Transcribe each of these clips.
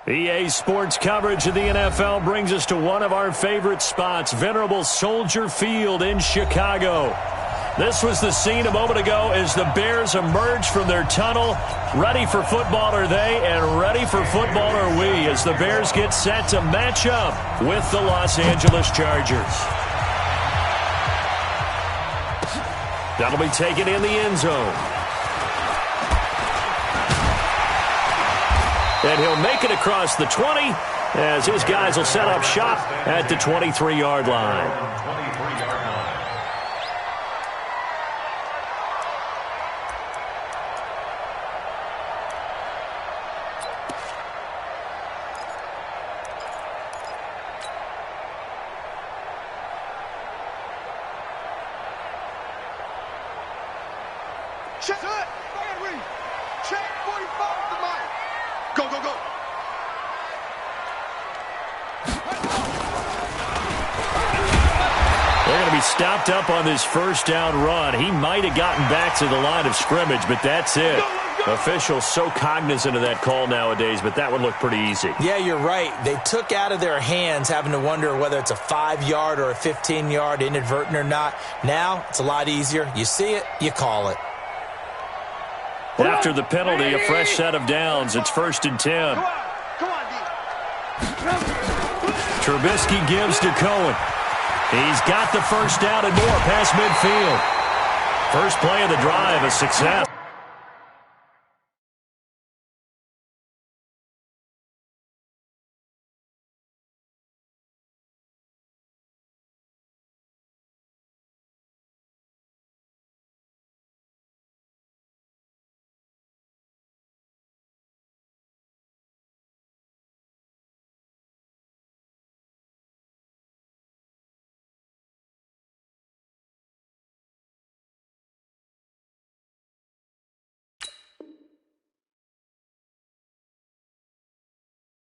EA Sports coverage of the NFL brings us to one of our favorite spots, venerable Soldier Field in Chicago. This was the scene a moment ago as the Bears emerged from their tunnel. Ready for football are they, and ready for football are we as the Bears get set to match up with the Los Angeles Chargers. That'll be taken in the end zone. And he'll make it across the 20 as his guys will set up shop at the 23-yard line. Check. Check 45 to Mike. Go, go, go. They're going to be stopped up on this first down run. He might have gotten back to the line of scrimmage, but that's it. Officials so cognizant of that call nowadays, but that would look pretty easy. Yeah, you're right. They took out of their hands having to wonder whether it's a 5-yard or a 15-yard inadvertent or not. Now, it's a lot easier. You see it, you call it. After the penalty, a fresh set of downs. It's 1st and 10. Trubisky gives to Cohen. He's got the first down and more past midfield. First play of the drive, a success.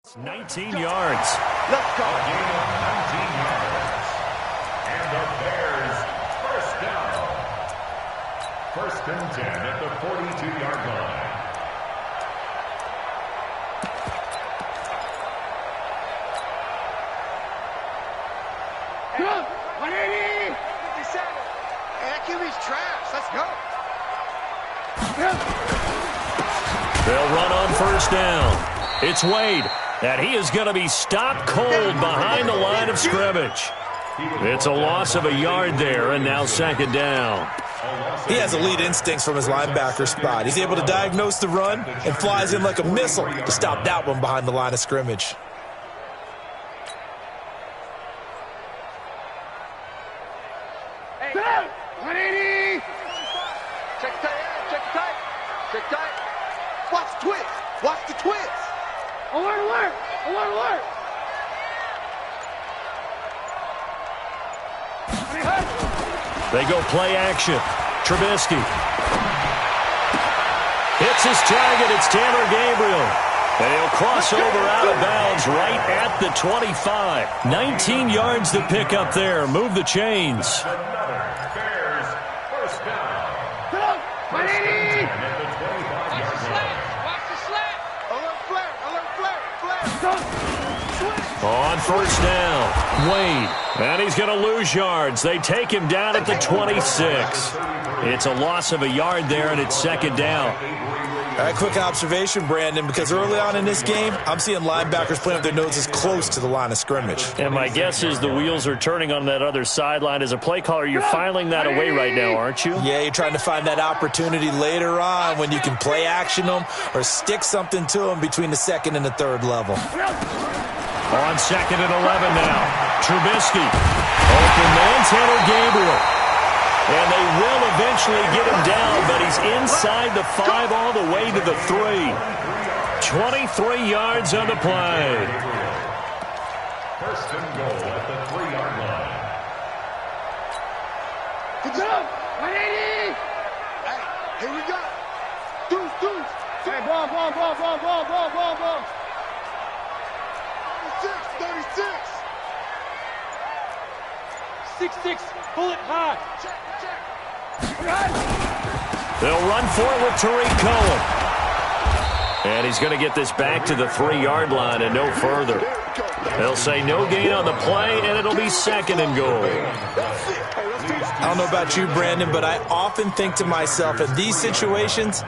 It's 19 yards. Let's go. A gain of 19 yards. And the Bears first down. 1st and 10 at the 42-yard line. Go. 180. 57. Hey, that QB's trash. Let's go. They'll run on first down. It's Wade. And he is going to be stopped cold behind the line of scrimmage. It's a loss of a yard there, and now 2nd down. He has elite instincts from his linebacker spot. He's able to diagnose the run and flies in like a missile to stop that one behind the line of scrimmage. Hey, 180. Check tight. Check tight. Check tight. Watch the twist. Watch the twist. Alert, alert! Alert, alert! They go play action. Trubisky hits his target. It's Taylor Gabriel. And he'll cross over out of bounds right at the 25. 19 yards to pick up there. Move the chains. Another Bears first down. 180! At the 25-yard line. Watch the slant! Alert flare! Alert flare! Flare! On first down, Wade. And he's going to lose yards. They take him down at the 26. It's a loss of a yard there, and it's 2nd down. A quick observation, Brandon, because early on in this game, I'm seeing linebackers playing up their noses close to the line of scrimmage. And my guess is the wheels are turning on that other sideline. As a play caller, you're filing that away right now, aren't you? Yeah, you're trying to find that opportunity later on when you can play action them or stick something to them between the 2nd and the 3rd level. On 2nd and 11 now. Trubisky. Open man, Taylor Gabriel. And they will eventually get him down, but he's inside the 5 all the way to the 3. 23 yards on the play. 1st and goal at the 3-yard line. Good job! 180! Hey, here we go. Deuce. Hey, bomb. 36. 6-6, bullet high. Check. They'll run for it with Tariq Cohen. And he's going to get this back to the 3-yard line and no further. They'll say no gain on the play, and it'll be 2nd and goal. I don't know about you, Brandon, but I often think to myself, in these situations,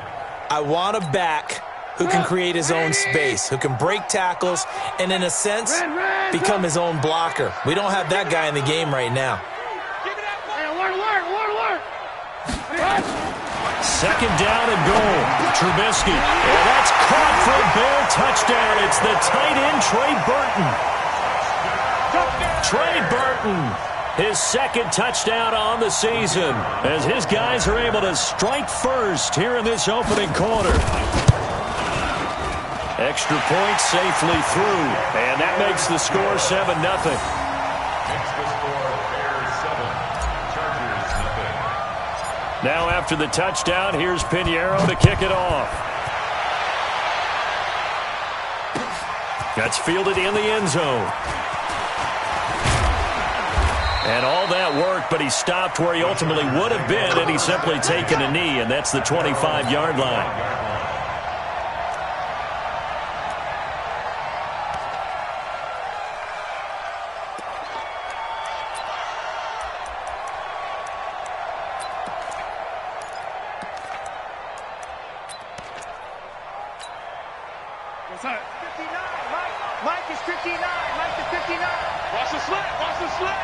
I want a back who can create his own space, who can break tackles, and in a sense, become his own blocker. We don't have that guy in the game right now. 2nd down and goal. Trubisky. And that's caught for a Bear touchdown. It's the tight end, Trey Burton. Trey Burton, his 2nd touchdown on the season, as his guys are able to strike first here in this opening quarter. Extra point safely through, and that makes the score 7-0. Now after the touchdown, here's Pinheiro to kick it off. That's fielded in the end zone. And all that work, but he stopped where he ultimately would have been had he simply taken a knee, and that's the 25-yard line. Mike is 59. Mike is 59. Watch the slant. Watch the slant.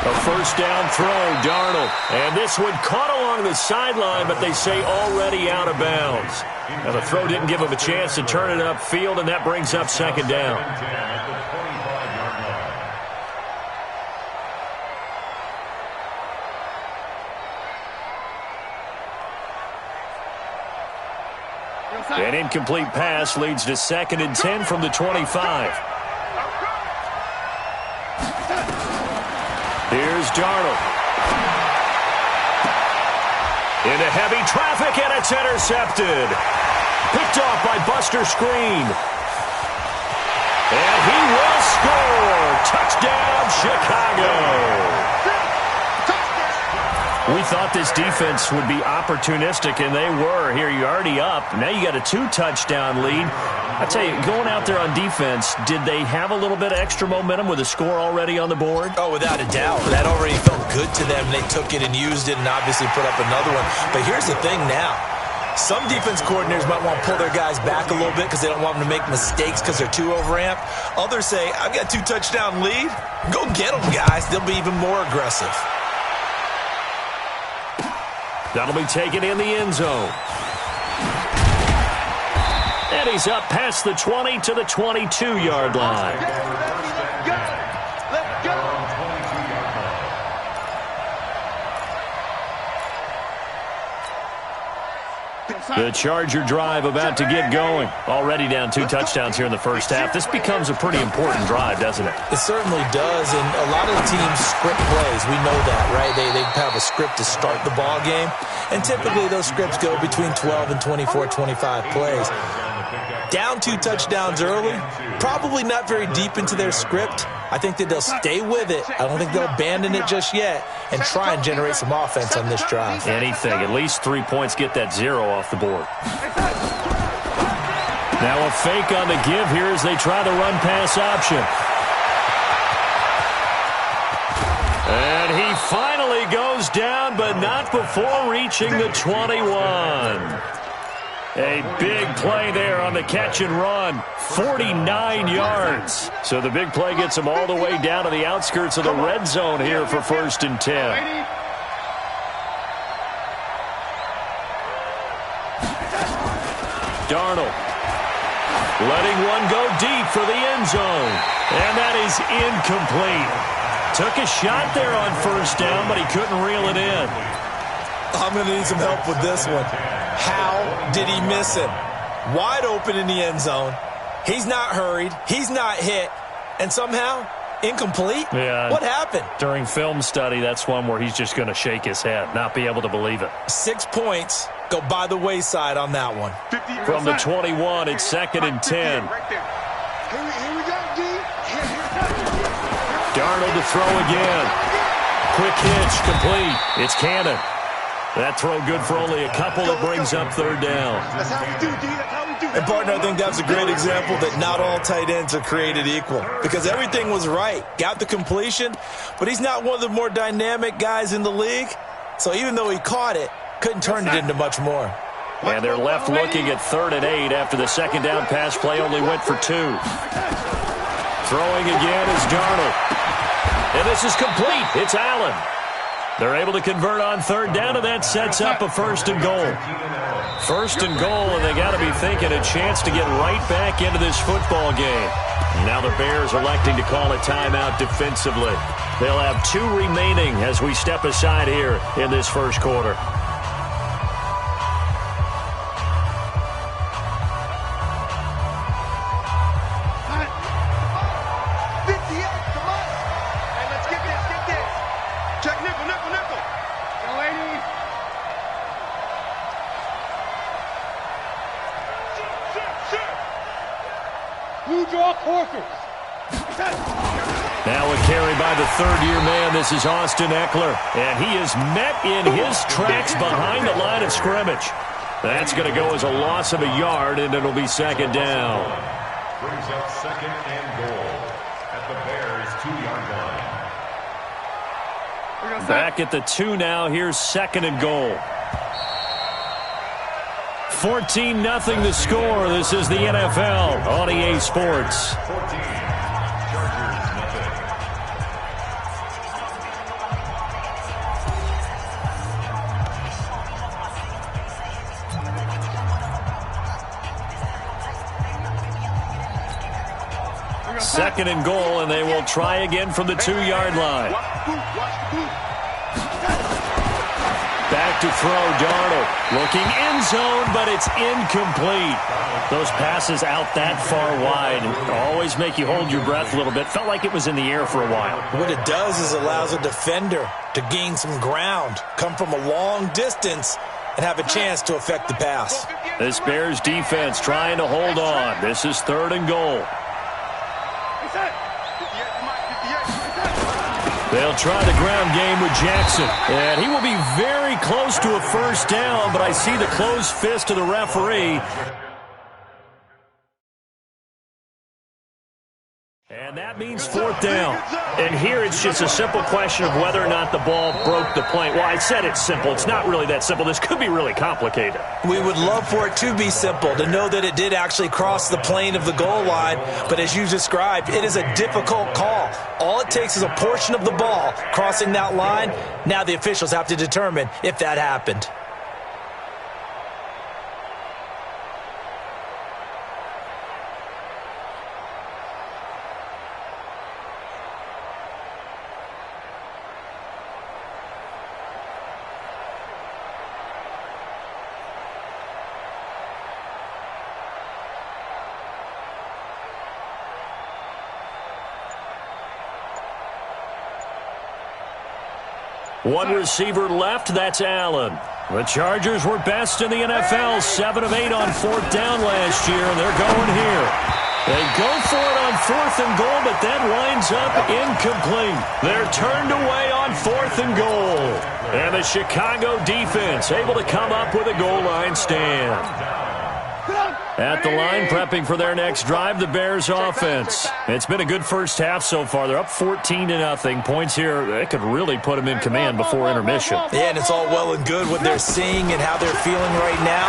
A 1st down throw, Darnold. And this one caught along the sideline, but they say already out of bounds. Now the throw didn't give him a chance to turn it upfield, and that brings up 2nd down. An incomplete pass leads to 2nd and 10 from the 25. Here's Darnold. Into heavy traffic, and it's intercepted. Picked off by Buster Screen. And he will score. Touchdown, Chicago. We thought this defense would be opportunistic, and they were. Here, you're already up. Now you got a 2-touchdown lead. I tell you, going out there on defense, did they have a little bit of extra momentum with a score already on the board? Oh, without a doubt. That already felt good to them. They took it and used it and obviously put up another one. But here's the thing now. Some defense coordinators might want to pull their guys back a little bit because they don't want them to make mistakes because they're too overamped. Others say, I've got a 2-touchdown lead. Go get them, guys. They'll be even more aggressive. That'll be taken in the end zone. And he's up past the 20 to the 22-yard line. Let's go. The Charger drive about to get going. Already down 2 touchdowns here in the first half. This becomes a pretty important drive, doesn't it? It certainly does, and a lot of teams script plays. We know that, right? They have a script to start the ball game, and typically those scripts go between 12 and 24, 25 plays. Down 2 touchdowns early, probably not very deep into their script. I think that they'll stay with it. I don't think they'll abandon it just yet and try and generate some offense on this drive. Anything. At least 3 points, get that 0 off the board. Now a fake on the give here as they try the run-pass option. And he finally goes down, but not before reaching the 21. A big play there on the catch and run. 49 yards. So the big play gets him all the way down to the outskirts of the red zone here for 1st and 10. Darnold letting one go deep for the end zone. And that is incomplete. Took a shot there on 1st down, but he couldn't reel it in. I'm going to need some help with this one. How did he miss him? Wide open in the end zone. He's not hurried. He's not hit. And somehow, incomplete? Yeah. What happened? During film study, that's one where he's just going to shake his head, not be able to believe it. 6 points go by the wayside on that one. From the 21, it's 2nd and 10. Here we go, D. Darnold to throw again. Quick hitch, complete. It's Cannon. That throw good for only a couple. That brings up third down. That's how we do, D. That's how we do. And, partner, I think that's a great example that not all tight ends are created equal because everything was right. Got the completion, but he's not one of the more dynamic guys in the league. So even though he caught it, couldn't turn it into much more. And they're left looking at 3rd and 8 after the second down pass play only went for 2. Throwing again is Darnold. And this is complete. It's Allen. They're able to convert on 3rd down, and that sets up a 1st and goal. 1st and goal, and they got to be thinking a chance to get right back into this football game. Now the Bears electing to call a timeout defensively. They'll have 2 remaining as we step aside here in this first quarter. Now a carry by the 3rd-year man. This is Austin Eckler. And he is met in his tracks behind the line of scrimmage. That's going to go as a loss of a yard, and it'll be 2nd down. Brings up 2nd and goal at the Bears' 2-yard line. Back at the 2 now. Here's 2nd and goal. 14-0 the score. This is the NFL on EA Sports. 14. Second and goal, and they will try again from the 2-yard line. Back to throw, Darnold. Looking end zone, but it's incomplete. Those passes out that far wide always make you hold your breath a little bit. Felt like it was in the air for a while. What it does is allows a defender to gain some ground, come from a long distance, and have a chance to affect the pass. This Bears defense trying to hold on. This is 3rd and goal. They'll try the ground game with Jackson. And he will be very close to a 1st down, but I see the closed fist of the referee. And that means 4th down. And here it's just a simple question of whether or not the ball broke the plane. Well, I said it's simple. It's not really that simple. This could be really complicated. We would love for it to be simple, to know that it did actually cross the plane of the goal line. But as you described, it is a difficult call. All it takes is a portion of the ball crossing that line. Now the officials have to determine if that happened. One receiver left, that's Allen. The Chargers were best in the NFL, 7 of 8 on 4th down last year, and they're going here. They go for it on 4th and goal, but that winds up incomplete. They're turned away on 4th and goal. And the Chicago defense able to come up with a goal line stand. At the line, prepping for their next drive, the Bears offense. It's been a good first half so far. They're up 14-0. Points here, that could really put them in command before intermission. Yeah, and it's all well and good what they're seeing and how they're feeling right now.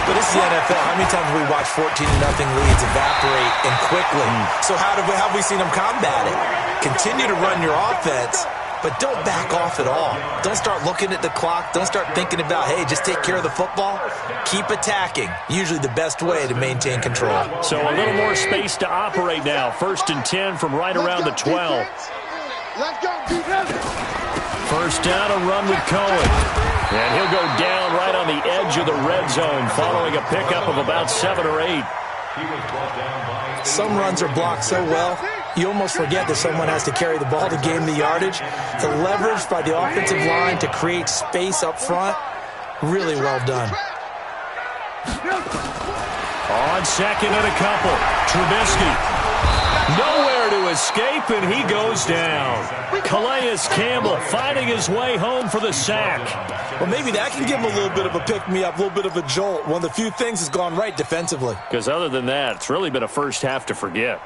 But this is the NFL. How many times have we watched 14-0 leads evaporate and quickly? So how have we seen them combat it? Continue to run your offense, but don't back off at all. Don't start looking at the clock. Don't start thinking about, hey, just take care of the football. Keep attacking. Usually the best way to maintain control. So a little more space to operate now. 1st and 10 from right around the 12. Let's go, defense. 1st down, a run with Cohen. And he'll go down right on the edge of the red zone following a pickup of about 7 or 8. Some runs are blocked so well, you almost forget that someone has to carry the ball to gain the yardage. The leverage by the offensive line to create space up front, really well done. On 2nd and a couple, Trubisky. Nowhere to escape, and he goes down. Calais Campbell finding his way home for the sack. Well, maybe that can give him a little bit of a pick-me-up, a little bit of a jolt. One of the few things that's gone right defensively. Because other than that, it's really been a first half to forget.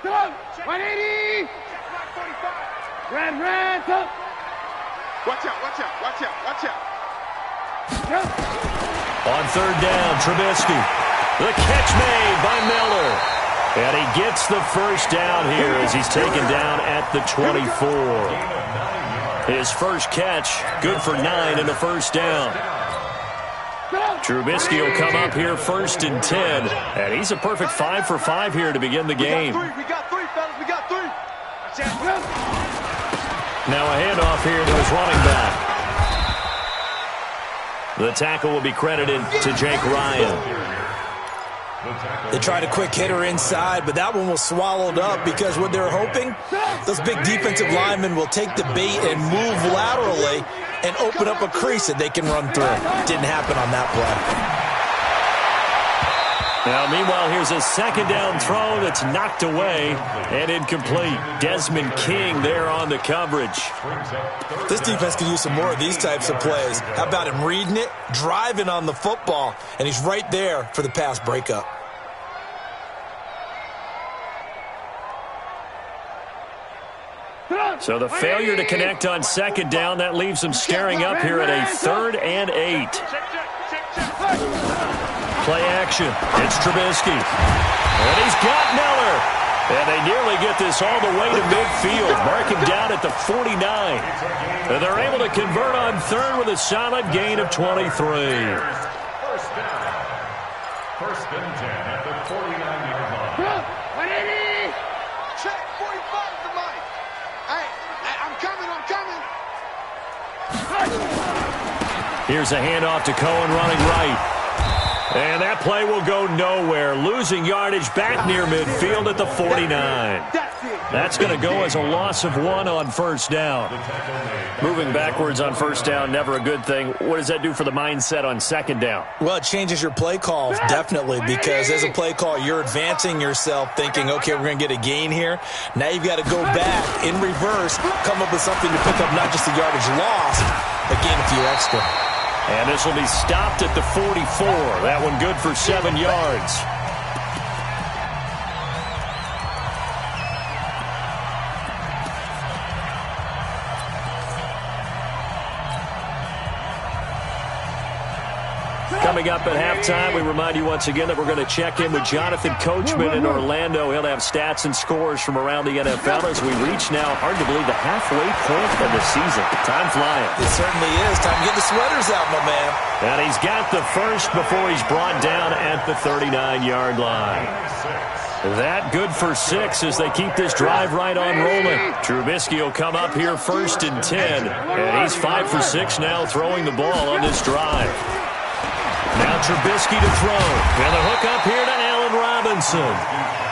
180! Red, up! Watch out, watch out, watch out, watch out. On third down, Trubisky. The catch made by Miller. And he gets the first down here as he's taken down at the 24. His first catch, good for 9 and a first down. Trubisky will come up here first and 10. And he's a perfect 5 for 5 here to begin the game. We got three, fellas, we got three. Now a handoff here to his running back. The tackle will be credited to Jake Ryan. They tried a quick hitter inside, but that one was swallowed up because what they're hoping, those big defensive linemen will take the bait and move laterally and open up a crease that they can run through. Didn't happen on that play. Now, meanwhile, here's a second down throw that's knocked away and incomplete. Desmond King there on the coverage. This defense could use some more of these types of plays. How about him reading it, driving on the football, and he's right there for the pass breakup. So the failure to connect on second down, that leaves them staring up here at a 3rd and 8. Play action. It's Trubisky. And he's got Miller. And they nearly get this all the way to midfield. Mark him down at the 49. And they're able to convert on third with a solid gain of 23. First down. First and 10 at the 49-yard line. 180! Check, 45 is the mic. Hey, I'm coming. Here's a handoff to Cohen running right. And that play will go nowhere. Losing yardage back near midfield at the 49. That's going to go as a loss of 1 on first down. Moving backwards on first down, never a good thing. What does that do for the mindset on second down? Well, it changes your play calls, definitely, because as a play call, you're advancing yourself thinking, okay, we're going to get a gain here. Now you've got to go back in reverse, come up with something to pick up not just the yardage lost, but gain a few extra. And this will be stopped at the 44. That one good for 7 yards. Coming up at halftime, we remind you once again that we're going to check in with Jonathan Coachman in Orlando. He'll have stats and scores from around the NFL as we reach now, hard to believe, the halfway point of the season. Time flying. It certainly is. Time to get the sweaters out, my man. And he's got the first before he's brought down at the 39-yard line. That good for 6 as they keep this drive right on rolling. Trubisky will come up here first and 10. And he's 5 for 6 now throwing the ball on this drive. Now Trubisky to throw. And the hook up here to Allen Robinson.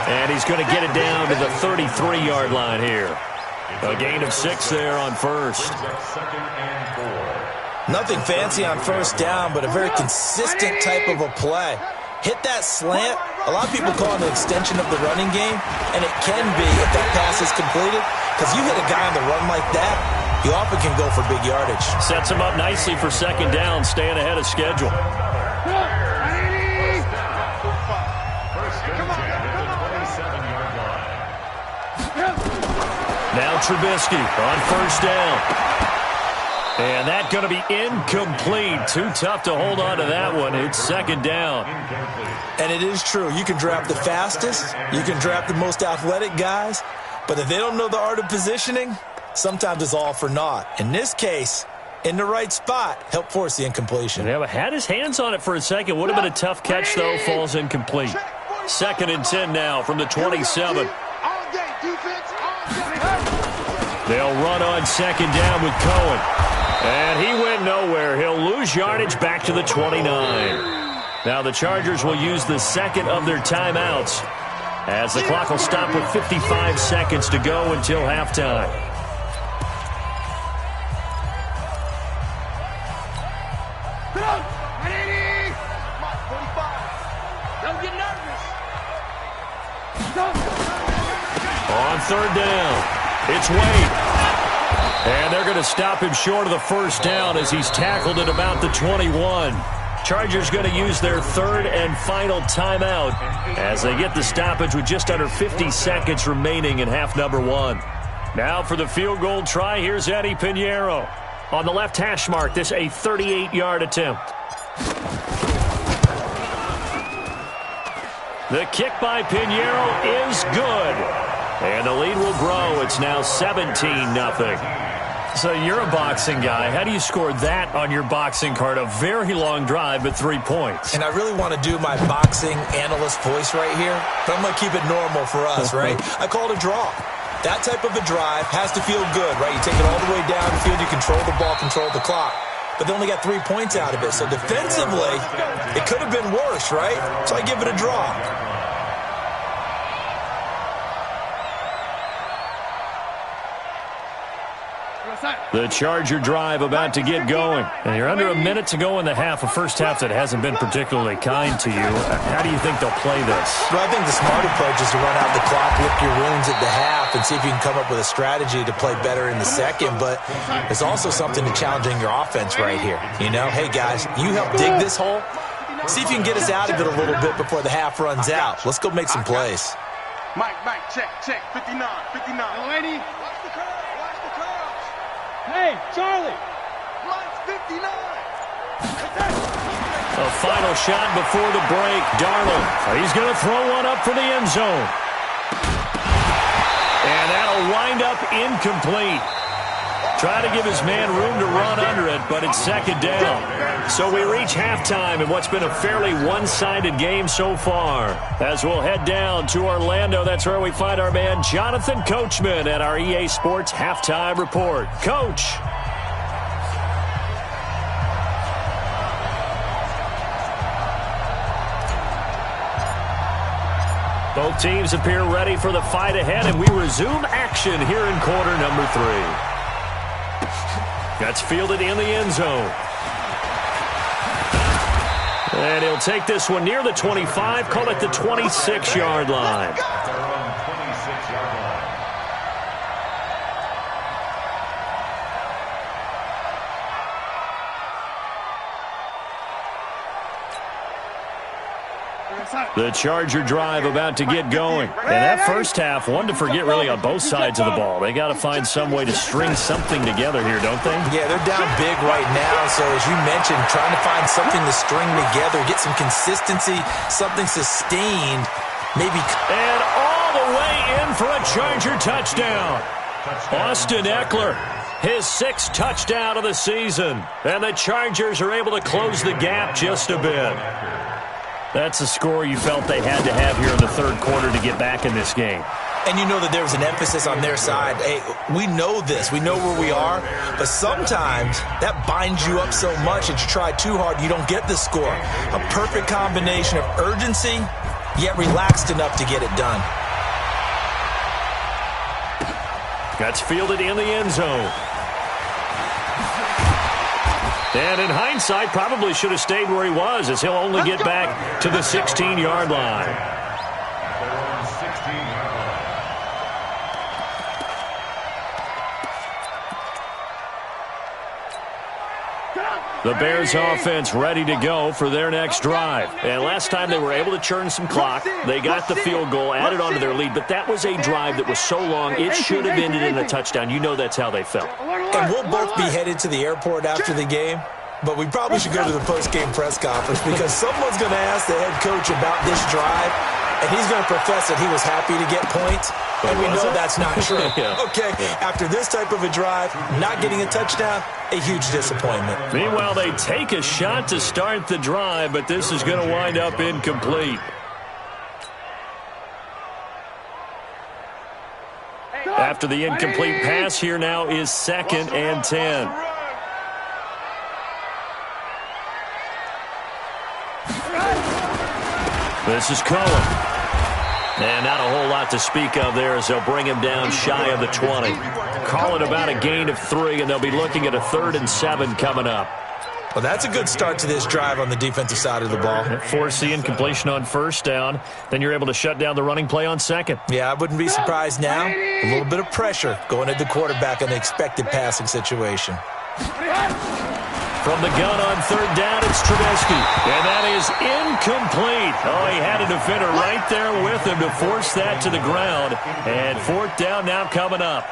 And he's going to get it down to the 33-yard line here. A gain of 6 there on first. Nothing fancy on first down, but a very consistent type of a play. Hit that slant. A lot of people call it an extension of the running game, and it can be if that pass is completed, because you hit a guy on the run like that, you often can go for big yardage. Sets him up nicely for second down, staying ahead of schedule. Now Trubisky on first down. And that's going to be incomplete. Too tough to hold on to that one. It's second down. And it is true. You can draft the fastest. You can draft the most athletic guys. But if they don't know the art of positioning, sometimes it's all for naught. In this case, in the right spot, help force the incompletion. Yeah, but had his hands on it for a second. Would have been a tough catch, though. Falls incomplete. Second and 10 now from the 27. They'll run on second down with Cohen. And he went nowhere. He'll lose yardage back to the 29. Now the Chargers will use the second of their timeouts as the clock will stop with 55 seconds to go until halftime. Don't get nervous. On third down, it's Wade. And they're going to stop him short of the first down as he's tackled at about the 21. Chargers going to use their third and final timeout as they get the stoppage with just under 50 seconds remaining in half number one. Now for the field goal try, here's Eddie Pinheiro. On the left hash mark, this a 38-yard attempt. The kick by Pinheiro is good. And the lead will grow. It's now 17-0. So you're a boxing guy. How do you score that on your boxing card? A very long drive, but 3 points. And I really want to do my boxing analyst voice right here, but I'm going to keep it normal for us, right? I call it a draw. That type of a drive has to feel good, right? You take it all the way down the field, you control the ball, control the clock. But they only got 3 points out of it. So defensively, it could have been worse, right? So I give it a draw. The Charger drive about to get going. And you're under a minute to go in the half, a first half that hasn't been particularly kind to you. How do you think they'll play this? Well, I think the smart approach is to run out the clock, lick your wounds at the half, and see if you can come up with a strategy to play better in the second. But there's also something to challenging your offense right here. You know, hey, guys, you help dig this hole. See if you can get us out of it a little bit before the half runs out. Let's go make some plays. Mike, check, 59. Lady. Hey, Charlie! Mine's 59! A final shot before the break. Darnold. He's going to throw one up for the end zone. And that'll wind up incomplete. Try to give his man room to run under it, but it's second down. So we reach halftime in what's been a fairly one-sided game so far. As we'll head down to Orlando, that's where we find our man Jonathan Coachman at our EA Sports Halftime Report. Coach. Both teams appear ready for the fight ahead, and we resume action here in quarter number 3. That's fielded in the end zone. And he'll take this one near the 25, call it the 26-yard line. The Charger drive about to get going. And that first half, one to forget really on both sides of the ball. They got to find some way to string something together here, don't they? Yeah, they're down big right now. So as you mentioned, trying to find something to string together, get some consistency, something sustained, maybe. And all the way in for a Charger touchdown. Austin Eckler, his 6th touchdown of the season. And the Chargers are able to close the gap just a bit. That's a score you felt they had to have here in the third quarter to get back in this game. And you know that there was an emphasis on their side. Hey, we know this. We know where we are. But sometimes that binds you up so much that you try too hard, you don't get the score. A perfect combination of urgency, yet relaxed enough to get it done. That's fielded in the end zone. And in hindsight, probably should have stayed where he was, as he'll only get back to the 16-yard line. The Bears offense ready to go for their next drive. And last time they were able to churn some clock. They got the field goal, added on to their lead. But that was a drive that was so long, it should have ended in a touchdown. You know that's how they felt. And we'll both be headed to the airport after the game. But we probably should go to the post-game press conference because someone's going to ask the head coach about this drive. And he's going to profess that he was happy to get points. And we know that's not true. Okay, after this type of a drive, not getting a touchdown, a huge disappointment. Meanwhile, they take a shot to start the drive, but this is going to wind up incomplete. After the incomplete pass, here now is 2nd and 10. This is Cohen. And not a whole lot to speak of there as they'll bring him down shy of the 20. Call it about a gain of 3, and they'll be looking at a 3rd and 7 coming up. Well, that's a good start to this drive on the defensive side of the ball. Forcing incompletion on first down. Then you're able to shut down the running play on second. Yeah, I wouldn't be surprised now. A little bit of pressure going at the quarterback in the expected passing situation. From the gun on third down, it's Trubisky. And that is incomplete. Oh, he had a defender right there with him to force that to the ground. And fourth down now coming up.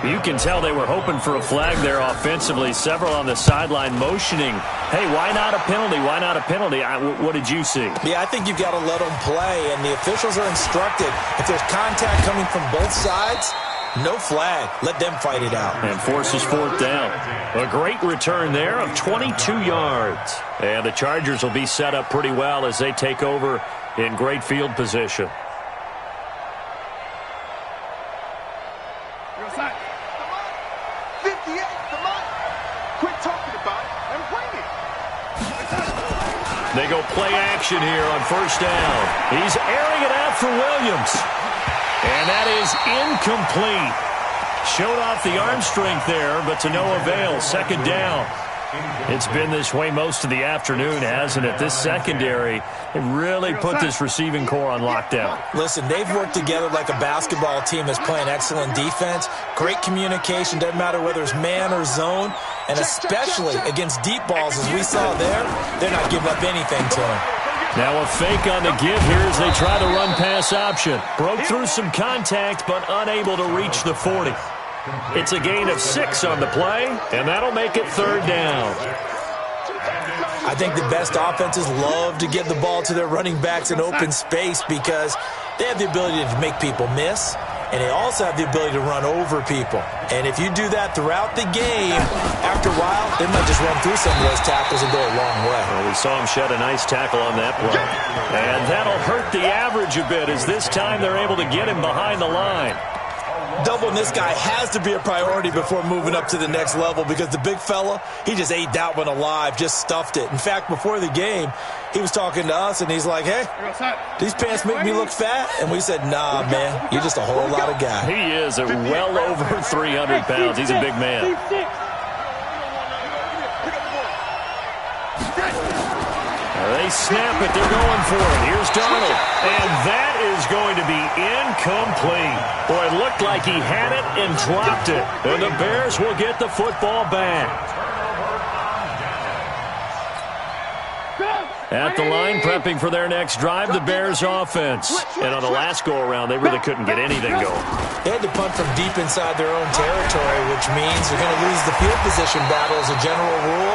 You can tell they were hoping for a flag there offensively. Several on the sideline motioning. Hey, why not a penalty? Why not a penalty? What did you see? Yeah, I think you've got to let them play. And the officials are instructed, if there's contact coming from both sides, no flag. Let them fight it out. And forces fourth down. A great return there of 22 yards. And the Chargers will be set up pretty well as they take over in great field position. You're outside. 58, come on. Quit talking about it and bring it. They go play action here on first down. He's airing it out for Williams. And that is incomplete. Showed off the arm strength there, but to no avail. Second down. It's been this way most of the afternoon, hasn't it? This secondary, it really put this receiving core on lockdown. Listen, they've worked together like a basketball team that's playing excellent defense. Great communication, doesn't matter whether it's man or zone. And especially against deep balls, as we saw there, they're not giving up anything to them. Now a fake on the give here as they try the run-pass option. Broke through some contact, but unable to reach the 40. It's a gain of 6 on the play, and that'll make it third down. I think the best offenses love to get the ball to their running backs in open space because they have the ability to make people miss, and they also have the ability to run over people. And if you do that throughout the game, after a while, they might just run through some of those tackles and go a long way. Well, we saw him shed a nice tackle on that play. And that'll hurt the average a bit as this time they're able to get him behind the line. Doubling this guy has to be a priority before moving up to the next level because the big fella, he just ate that one alive, just stuffed it. In fact, before the game, he was talking to us, and he's like, hey, these pants make me look fat? And we said, nah, man, you're just a whole lot of guy. He is at well over 300 pounds. He's a big man. They snap it. They're going for it. Here's Darnold. And that is going to be incomplete. Boy, it looked like he had it and dropped it. And the Bears will get the football back. At the line, prepping for their next drive, the Bears offense. And on the last go-around, they really couldn't get anything going. They had to punt from deep inside their own territory, which means they're going to lose the field position battle as a general rule.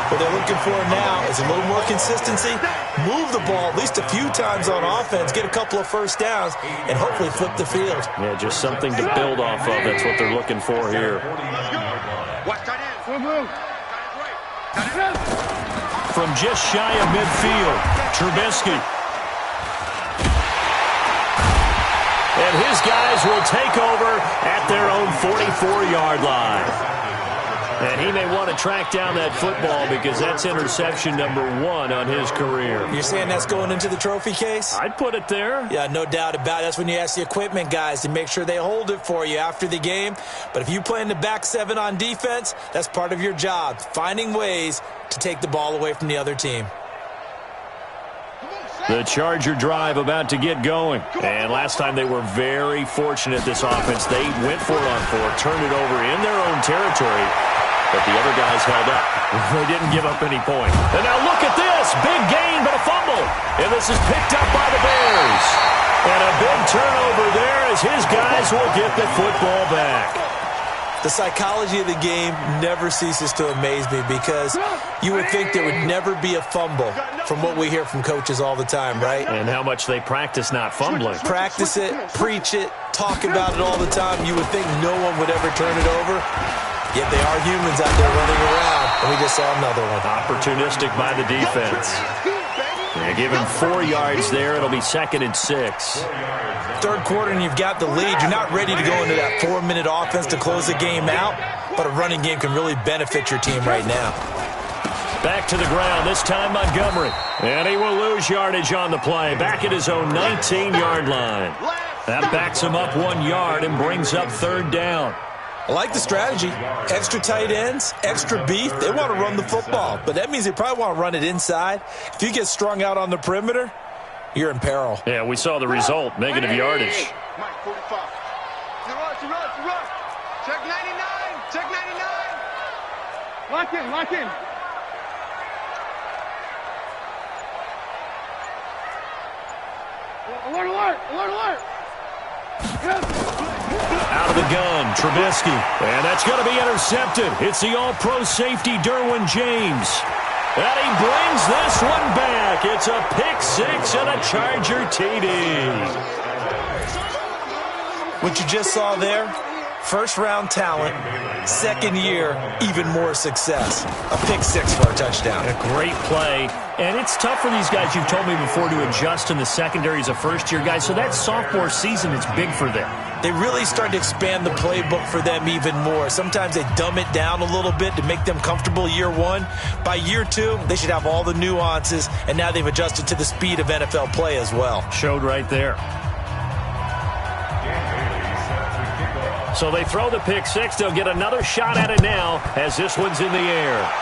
What they're looking for now is a little more consistency, move the ball at least a few times on offense, get a couple of first downs, and hopefully flip the field. Yeah, just something to build off of. That's what they're looking for here. From just shy of midfield, Trubisky. And his guys will take over at their own 44-yard line. And he may want to track down that football because that's interception number 1 on his career. You're saying that's going into the trophy case? I'd put it there. Yeah, no doubt about it. That's when you ask the equipment guys to make sure they hold it for you after the game. But if you play in the back 7 on defense, that's part of your job, finding ways to take the ball away from the other team. The Charger drive about to get going. And last time they were very fortunate, this offense. They went for it on 4, turned it over in their own territory. But the other guys held up. They didn't give up any points. And now look at this. Big gain, but a fumble. And this is picked up by the Bears. And a big turnover there as his guys will get the football back. The psychology of the game never ceases to amaze me because you would think there would never be a fumble from what we hear from coaches all the time, right? And how much they practice not fumbling. Practice it, preach it, talk about it all the time. You would think no one would ever turn it over. Yet they are humans out there running around, and we just saw another one. Opportunistic by the defense. They give him 4 yards there. It'll be 2nd and 6. Third quarter, and you've got the lead. You're not ready to go into that 4-minute offense to close the game out, but a running game can really benefit your team right now. Back to the ground, this time Montgomery. And he will lose yardage on the play. Back at his own 19-yard line. That backs him up 1 yard and brings up third down. I like the strategy. Extra tight ends, extra beef. They want to run the football, but that means they probably want to run it inside. If you get strung out on the perimeter, you're in peril. Yeah, we saw the result, negative yardage. Mike, 45. Run. Check 99. Check 99. Lock in. Alert. Out of the gun, Trubisky. And that's going to be intercepted. It's the all-pro safety, Derwin James. And he brings this one back. It's a pick-6 and a Charger TD. What you just saw there, first-round talent, second year, even more success. A pick-6 for a touchdown. A great play. And it's tough for these guys, you've told me before, to adjust in the secondary as a first-year guy. So that sophomore season is big for them. They really start to expand the playbook for them even more. Sometimes they dumb it down a little bit to make them comfortable year one. By year two, they should have all the nuances, and now they've adjusted to the speed of NFL play as well. Showed right there. So they throw the pick-6. They'll get another shot at it now as this one's in the air.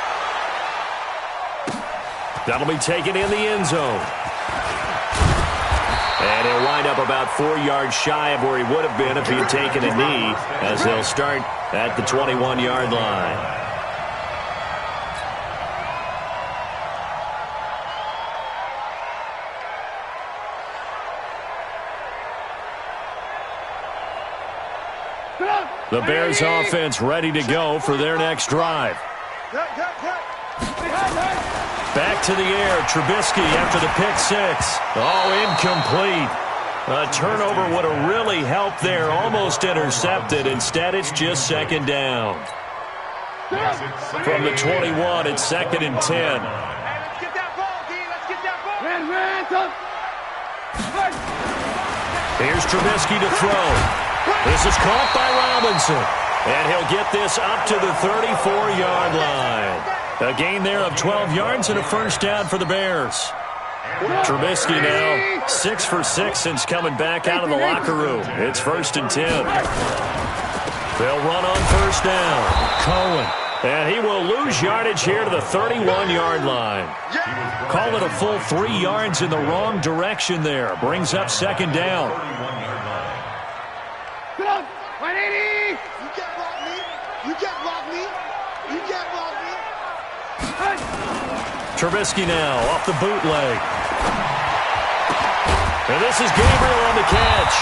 That'll be taken in the end zone. And he'll wind up about 4 yards shy of where he would have been if he had taken a knee, as they'll start at the 21-yard line. The Bears offense ready to go for their next drive. Back to the air, Trubisky after the pick-6. Oh, incomplete. A turnover would have really helped there, almost intercepted. Instead, it's just second down. From the 21, it's 2nd and 10. Let's get that ball, D. Let's get that ball. Here's Trubisky to throw. This is caught by Robinson. And he'll get this up to the 34-yard line. A gain there of 12 yards and a first down for the Bears. Trubisky now 6 for 6 since coming back out of the locker room. It's 1st and 10. They'll run on first down. Cohen. And he will lose yardage here to the 31-yard line. Call it a full 3 yards in the wrong direction there. Brings up second down. Get up. 180. You can't block me. Trubisky now off the bootleg. And this is Gabriel on the catch.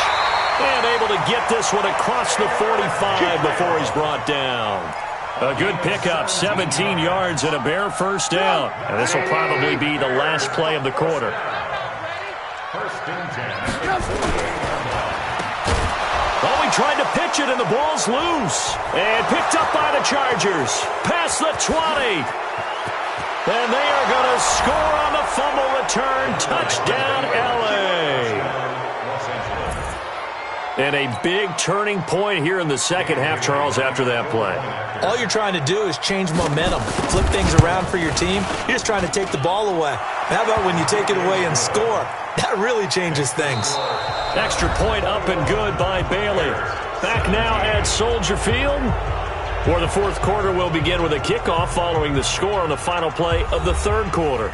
And able to get this one across the 45 before he's brought down. A good pickup, 17 yards and a Bear first down. And this will probably be the last play of the quarter. 1st and 10. Oh, he tried to pitch it and the ball's loose. And picked up by the Chargers. Past the 20. And they are going to score on the fumble return. Touchdown, L.A. And a big turning point here in the second half, Charles, after that play. All you're trying to do is change momentum, flip things around for your team. You're just trying to take the ball away. How about when you take it away and score? That really changes things. Extra point up and good by Bailey. Back now at Soldier Field, where the fourth quarter will begin with a kickoff following the score on the final play of the third quarter.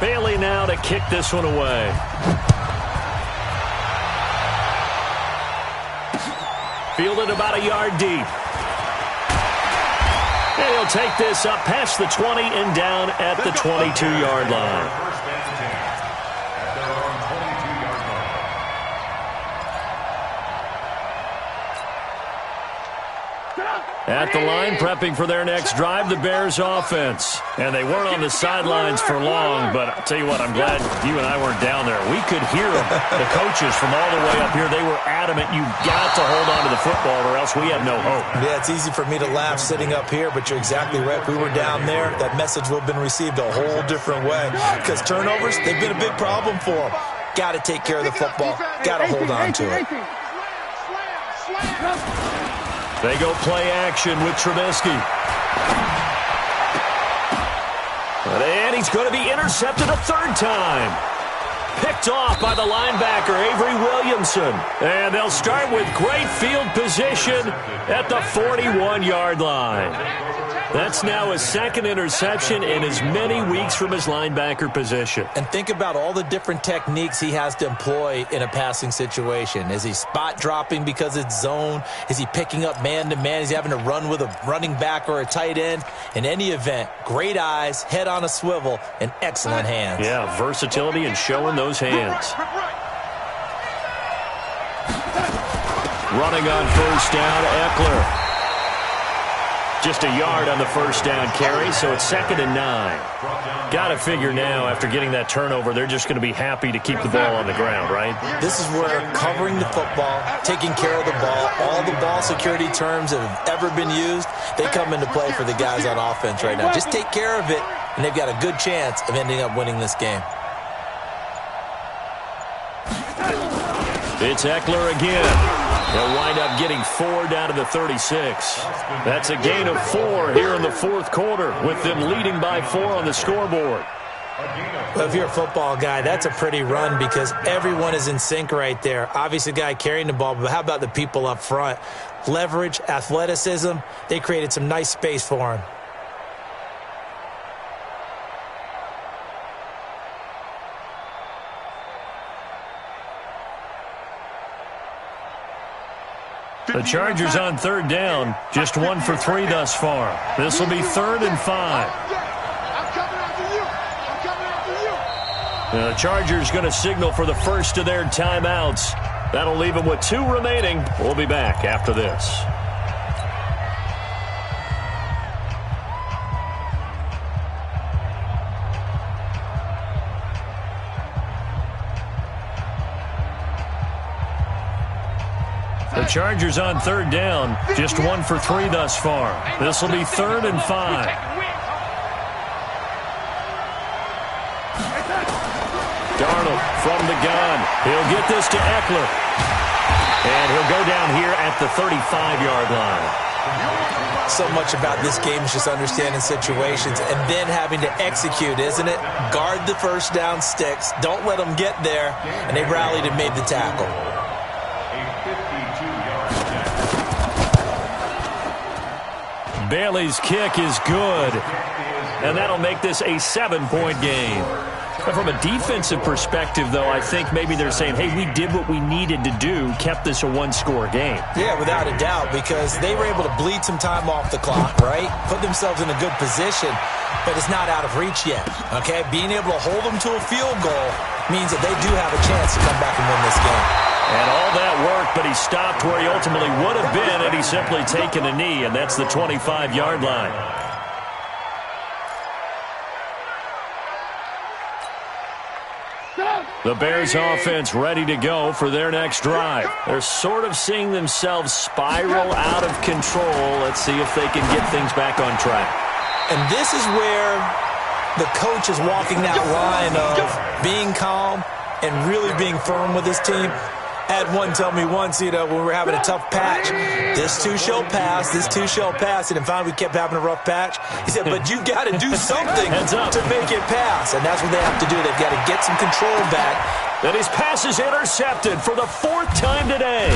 Bailey now to kick this one away. Fielded about a yard deep. And he'll take this up past the 20 and down at the 22-yard line. At the line, prepping for their next drive, the Bears offense. And they weren't on the sidelines for long, but I'll tell you what, I'm glad you and I weren't down there. We could hear them. The coaches from all the way up here, they were adamant, you've got to hold on to the football or else we have no hope. Yeah, it's easy for me to laugh sitting up here, but you're exactly right. If we were down there, that message would have been received a whole different way. Because turnovers, they've been a big problem for them. Got to take care of the football. Got to hold on to it. They go play action with Trubisky. And he's going to be intercepted a third time. Picked off by the linebacker, Avery Williamson. And they'll start with great field position at the 41-yard line. That's now his second interception in as many weeks from his linebacker position. And think about all the different techniques he has to employ in a passing situation. Is he spot dropping because it's zone? Is he picking up man-to-man? Is he having to run with a running back or a tight end? In any event, great eyes, head on a swivel, and excellent hands. Yeah, versatility and showing those hands. Running on first down, Eckler. Just a yard on the first down carry, so it's 2nd and 9. Got to figure now, after getting that turnover, they're just going to be happy to keep the ball on the ground, right? This is where covering the football, taking care of the ball, all the ball security terms that have ever been used, they come into play for the guys on offense right now. Just take care of it, and they've got a good chance of ending up winning this game. It's Eckler again. They'll wind up getting 4 down to the 36. That's a gain of 4 here in the fourth quarter, with them leading by 4 on the scoreboard. Well, if you're a football guy, that's a pretty run because everyone is in sync right there. Obviously, the guy carrying the ball, but how about the people up front? Leverage, athleticism, they created some nice space for him. The Chargers on third down, just 1 for 3 thus far. This will be 3rd and 5. The Chargers going to signal for the first of their timeouts. That'll leave them with 2 remaining. We'll be back after this. The Chargers on third down, just 1 for 3 thus far. This will be 3rd and 5. Darnold from the gun. He'll get this to Eckler. And he'll go down here at the 35-yard line. So much about this game is just understanding situations and then having to execute, isn't it? Guard the first down sticks. Don't let them get there. And they rallied and made the tackle. Bailey's kick is good, and that'll make this a 7-point game. But from a defensive perspective, though, I think maybe they're saying, hey, we did what we needed to do, kept this a 1-score game. Yeah, without a doubt, because they were able to bleed some time off the clock, right? Put themselves in a good position, but it's not out of reach yet, okay? Being able to hold them to a field goal means that they do have a chance to come back and win this game. And all that work, but he stopped where he ultimately would have been had he simply taken a knee, and that's the 25-yard line. The Bears offense ready to go for their next drive. They're sort of seeing themselves spiral out of control. Let's see if they can get things back on track. And this is where the coach is walking that line of being calm and really being firm with his team. I had one tell me once, when we were having a tough patch, this too shall pass, this too shall pass. And finally we kept having a rough patch. He said, but you've got to do something to make it pass. And that's what they have to do. They've got to get some control back. And his pass is intercepted for the 4th time today.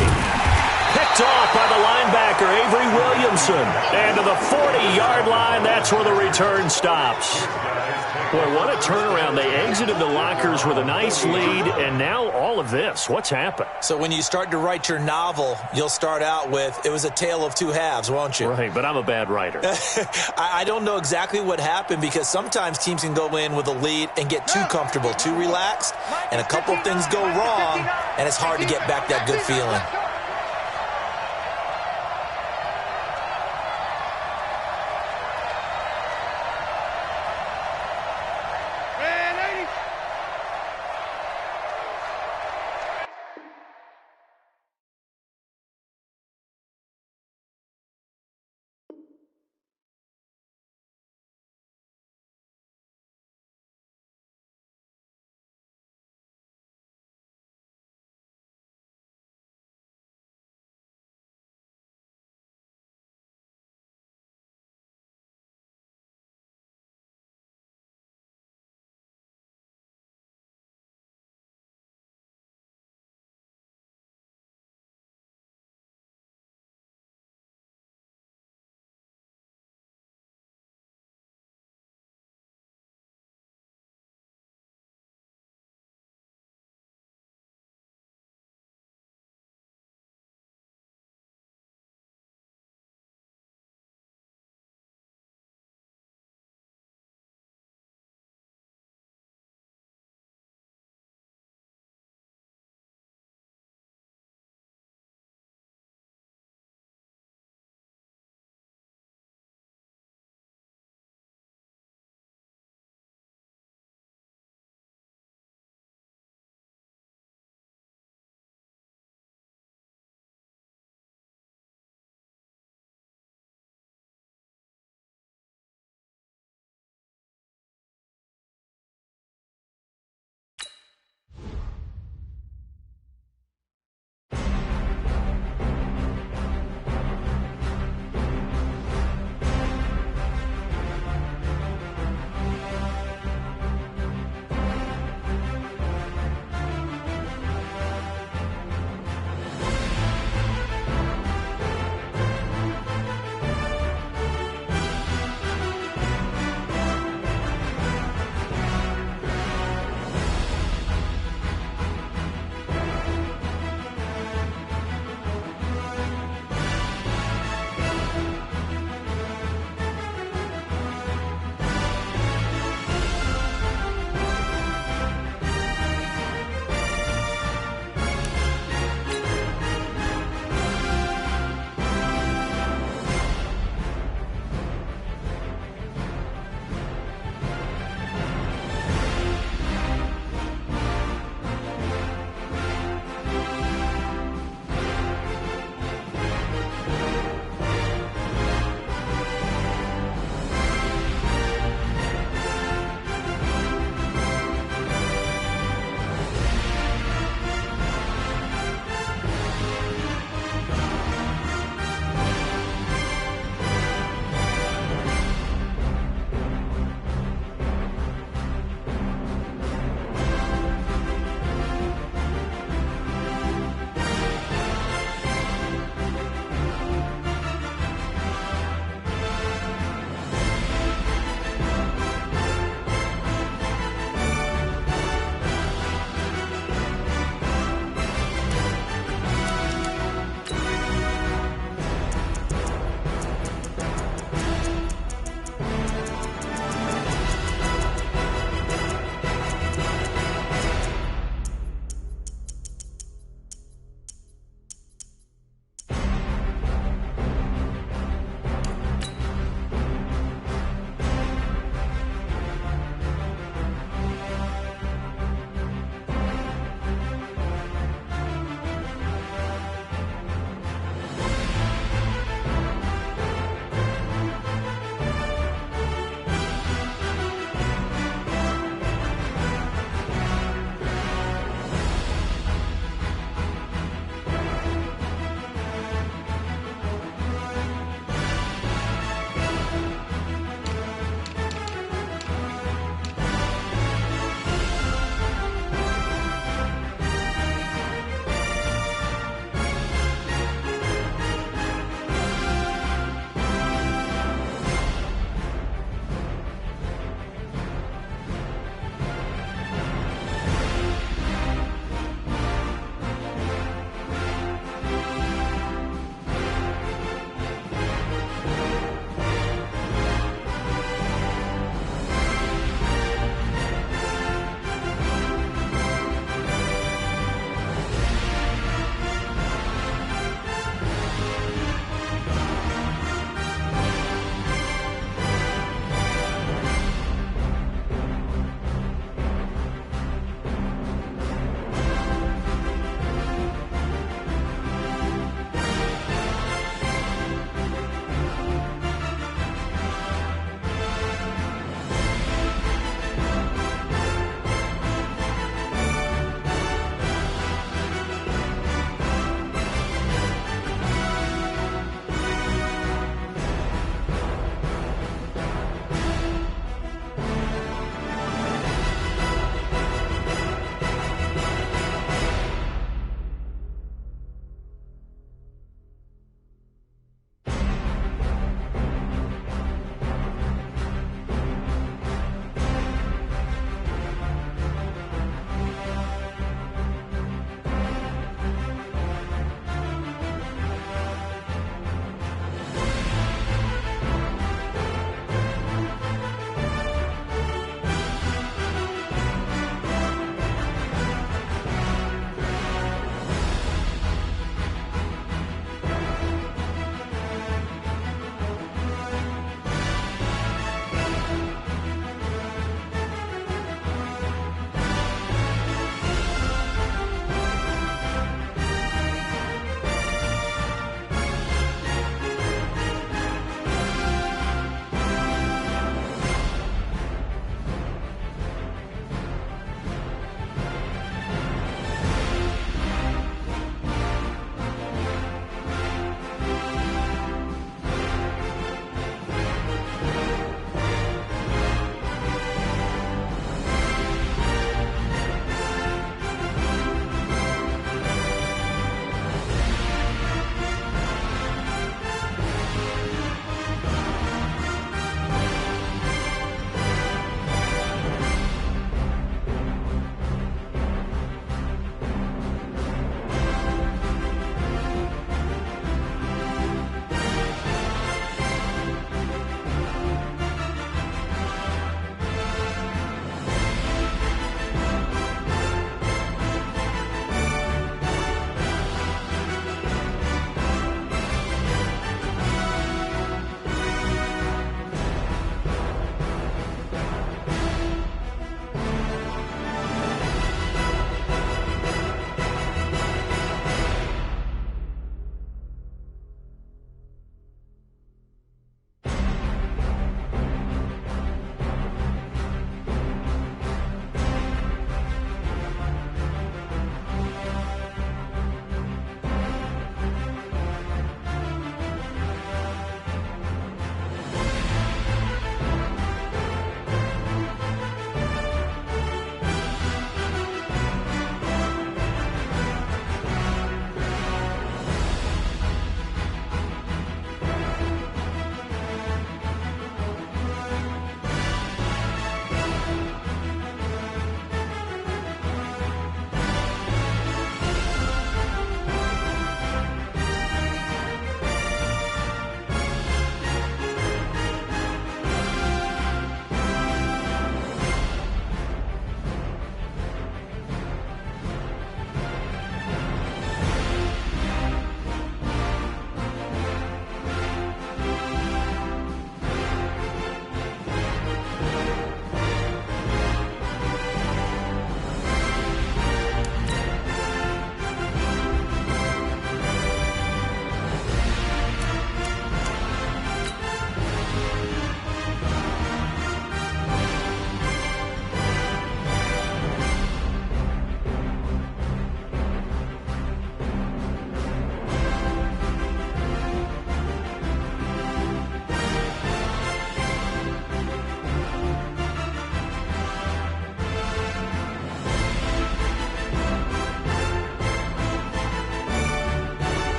Picked off by the linebacker, Avery Williamson. And to the 40-yard line, that's where the return stops. Boy, what a turnaround. They exited the lockers with a nice lead, and now all of this. What's happened? So when you start to write your novel, you'll start out with, it was a tale of 2 halves, won't you? Right, but I'm a bad writer. I don't know exactly what happened because sometimes teams can go in with a lead and get too comfortable, too relaxed, and a couple of things go wrong, and it's hard to get back that good feeling.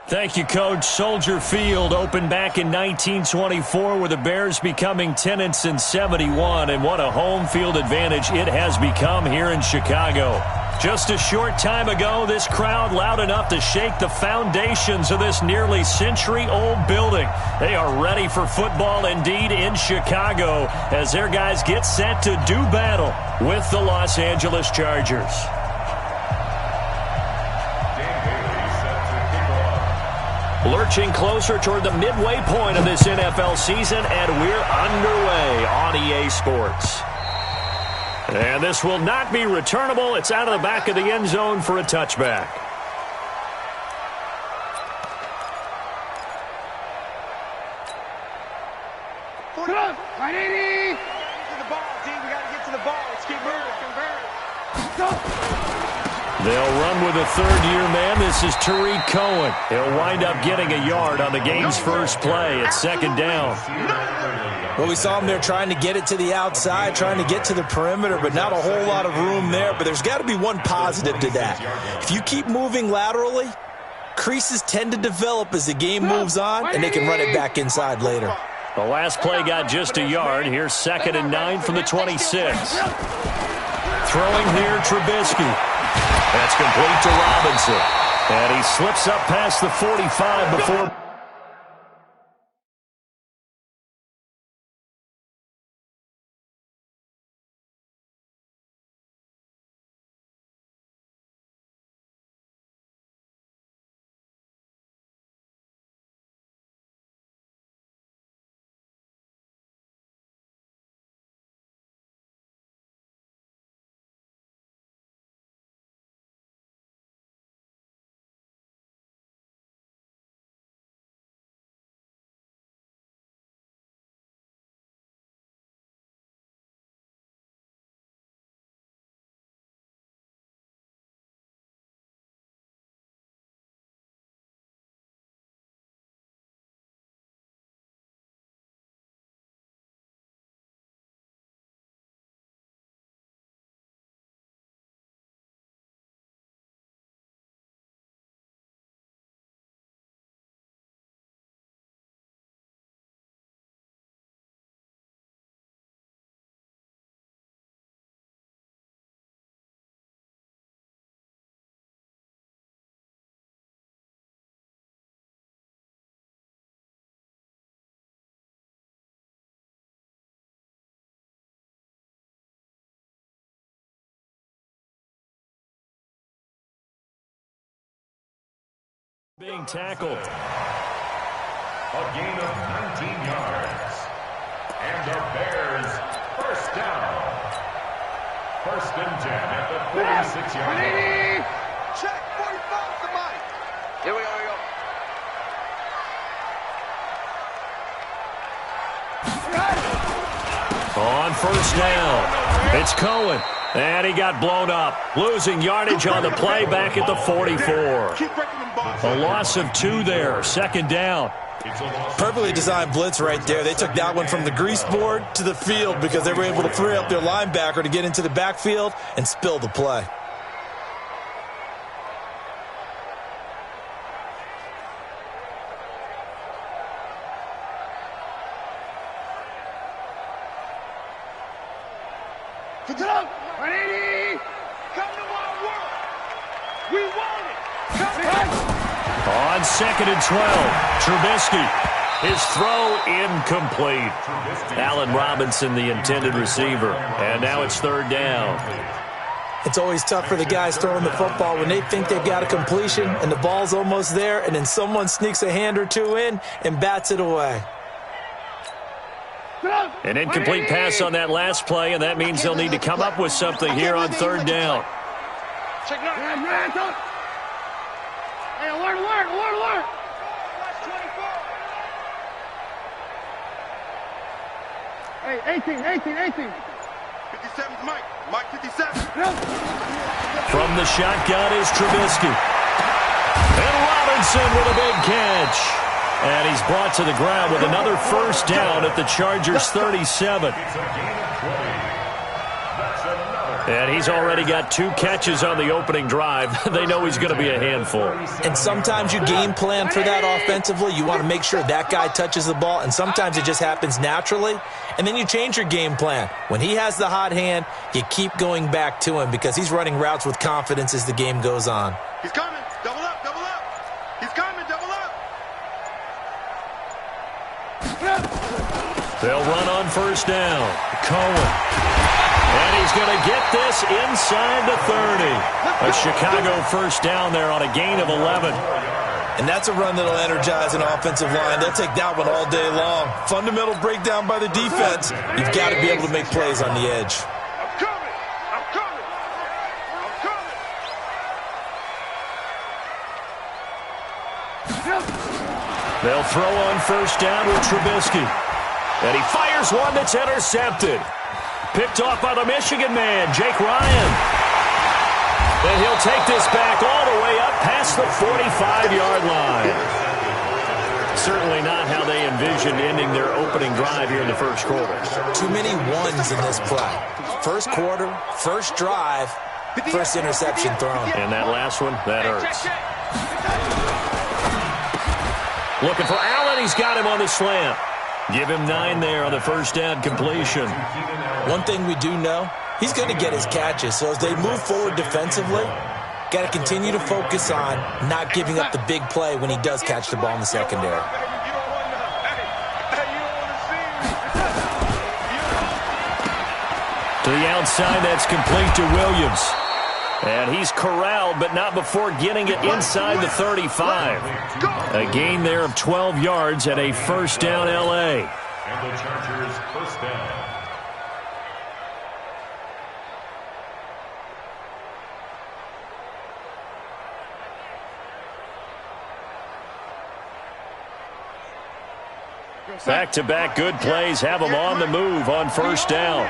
Thank you, Coach. Soldier Field opened back in 1924 with the Bears becoming tenants in 71, and what a home field advantage it has become here in Chicago. Just a short time ago, this crowd loud enough to shake the foundations of this nearly century-old building. They are ready for football indeed in Chicago as their guys get set to do battle with the Los Angeles Chargers. Lurching closer toward the midway point of this NFL season, and we're underway on EA Sports. And this will not be returnable. It's out of the back of the end zone for a touchback. Put up, 180. To the ball, D. We got to get to the ball. Let's keep moving. They'll run with a third-year man. This is Tariq Cohen. He'll wind up getting a yard on the game's first play. It's second down. Well, we saw him there trying to get it to the outside, trying to get to the perimeter, but not a whole lot of room there. But there's got to be one positive to that. If you keep moving laterally, creases tend to develop as the game moves on, and they can run it back inside later. The last play got just a yard. Here's 2nd and 9 from the 26. Throwing here, Trubisky. That's complete to Robinson. And he slips up past the 45 before... being tackled. A gain of 19 yards. And the Bears first down. 1st and 10 at the 46-yard line. Check 45 to Mike. Here we go, On first down, it's Cohen. And he got blown up, losing yardage on the play back at the 44. A loss of 2 there, 2nd down. Perfectly designed blitz right there. They took that one from the grease board to the field because they were able to free up their linebacker to get into the backfield and spill the play. Put it up, 180. Come to our world. We want it. On 2nd and 12, Trubisky. His throw incomplete. Allen Robinson, the intended receiver. And now it's 3rd down. It's always tough for the guys throwing the football when they think they've got a completion and the ball's almost there, and then someone sneaks a hand or two in and bats it away. An incomplete pass on that last play, and that means they'll need to come up with something here on 3rd down. Check it out. Hey, alert. Hey, 18. 57 Mike. Mike 57. From the shotgun is Trubisky. And Robinson with a big catch. And he's brought to the ground with another first down at the Chargers' 37. It's a gain of 20. That's another And he's already got 2 catches on the opening drive. They know he's going to be a handful. And sometimes you game plan for that offensively. You want to make sure that guy touches the ball, and sometimes it just happens naturally. And then you change your game plan. When he has the hot hand, you keep going back to him because he's running routes with confidence as the game goes on. He's coming. Double up, double up. He's coming, double up. They'll run on first down. Cohen. And he's going to get this inside the 30. A Chicago first down there on a gain of 11. And that's a run that'll energize an offensive line. They'll take that one all day long. Fundamental breakdown by the defense. You've got to be able to make plays on the edge. I'm coming. I'm coming. I'm coming. They'll throw on first down with Trubisky. And he fires one that's intercepted. Picked off by the Michigan man, Jake Ryan. And he'll take this back all the way up past the 45-yard line. Certainly not how they envisioned ending their opening drive here in the first quarter. Too many ones in this play. First quarter, first drive, first interception thrown. And that last one, that hurts. Looking for Allen. He's got him on the slant. Give him 9 there on the first down completion. One thing we do know, he's going to get his catches. So as they move forward defensively, got to continue to focus on not giving up the big play when he does catch the ball in the secondary. To the outside, that's complete to Williams. And he's corralled, but not before getting it inside the 35. A gain there of 12 yards and a first down L.A. And the Chargers first down. Back-to-back good plays have them on the move on first down.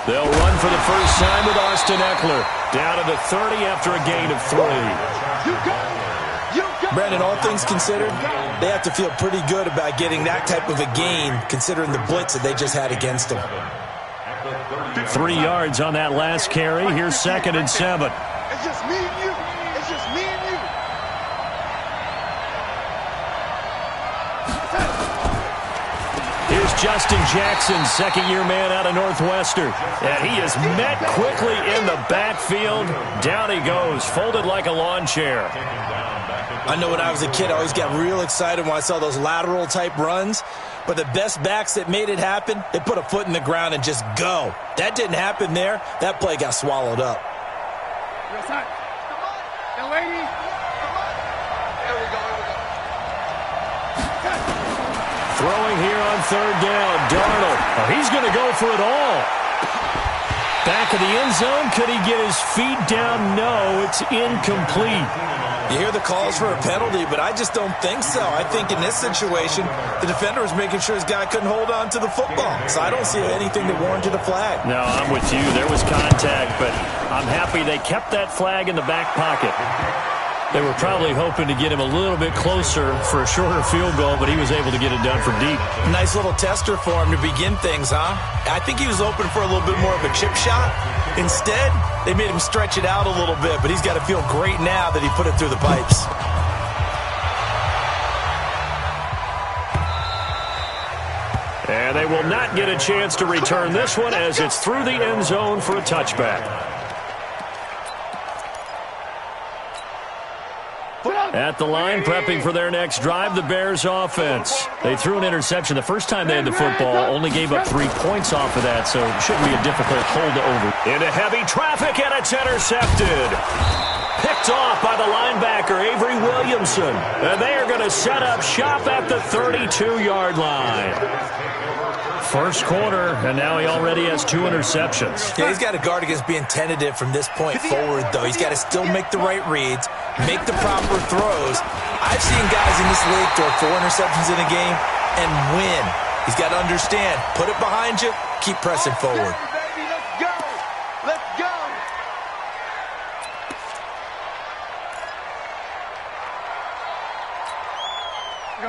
They'll run for the first time with Austin Eckler. Down to the 30 after a gain of 3. Brandon, all things considered, they have to feel pretty good about getting that type of a gain considering the blitz that they just had against them. 3 yards on that last carry. Here's 2nd and 7. It's just me and you. It's just me and you. Here's Justin Jackson, second-year man out of Northwestern. And he is met quickly in the backfield. Down he goes, folded like a lawn chair. I know when I was a kid, I always got real excited when I saw those lateral-type runs. But the best backs that made it happen, they put a foot in the ground and just go. That didn't happen there. That play got swallowed up. Real side. Come on. Young lady. Come on. There we go. Throwing here on third down, Darnold. Oh, he's going to go for it all. Back of the end zone. Could he get his feet down? No, it's incomplete. You hear the calls for a penalty, but I just don't think so. I think in this situation, the defender was making sure his guy couldn't hold on to the football. So I don't see anything that warranted a flag. No, I'm with you. There was contact, but I'm happy they kept that flag in the back pocket. They were probably hoping to get him a little bit closer for a shorter field goal, but he was able to get it done from deep. Nice little tester for him to begin things, huh? I think he was open for a little bit more of a chip shot. Instead, they made him stretch it out a little bit, but he's got to feel great now that he put it through the pipes. And they will not get a chance to return this one as it's through the end zone for a touchback. At the line, prepping for their next drive, the Bears offense. They threw an interception the first time they had the football, only gave up 3 points off of that, so it shouldn't be a difficult hold over. Into heavy traffic, and it's intercepted. Picked off by the linebacker, Avery Williamson. And they are going to set up shop at the 32-yard line. First quarter, and now he already has 2 interceptions. Yeah, he's got to guard against being tentative from this point forward, though. He's got to still make the right reads, make the proper throws. I've seen guys in this league throw 4 interceptions in a game and win. He's got to understand, put it behind you, keep pressing forward. Baby, let's go. Let's go.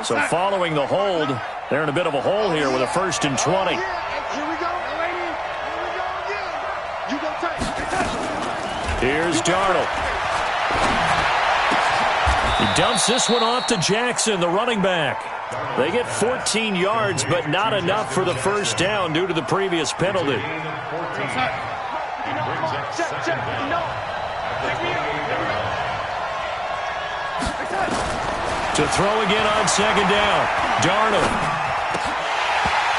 So following the hold, they're in a bit of a hole here with a 1st and 20. Here we go. Here's Darnold. He dumps this one off to Jackson, the running back. They get 14 yards, but not enough for the first down due to the previous penalty. To throw again on second down. Darnold.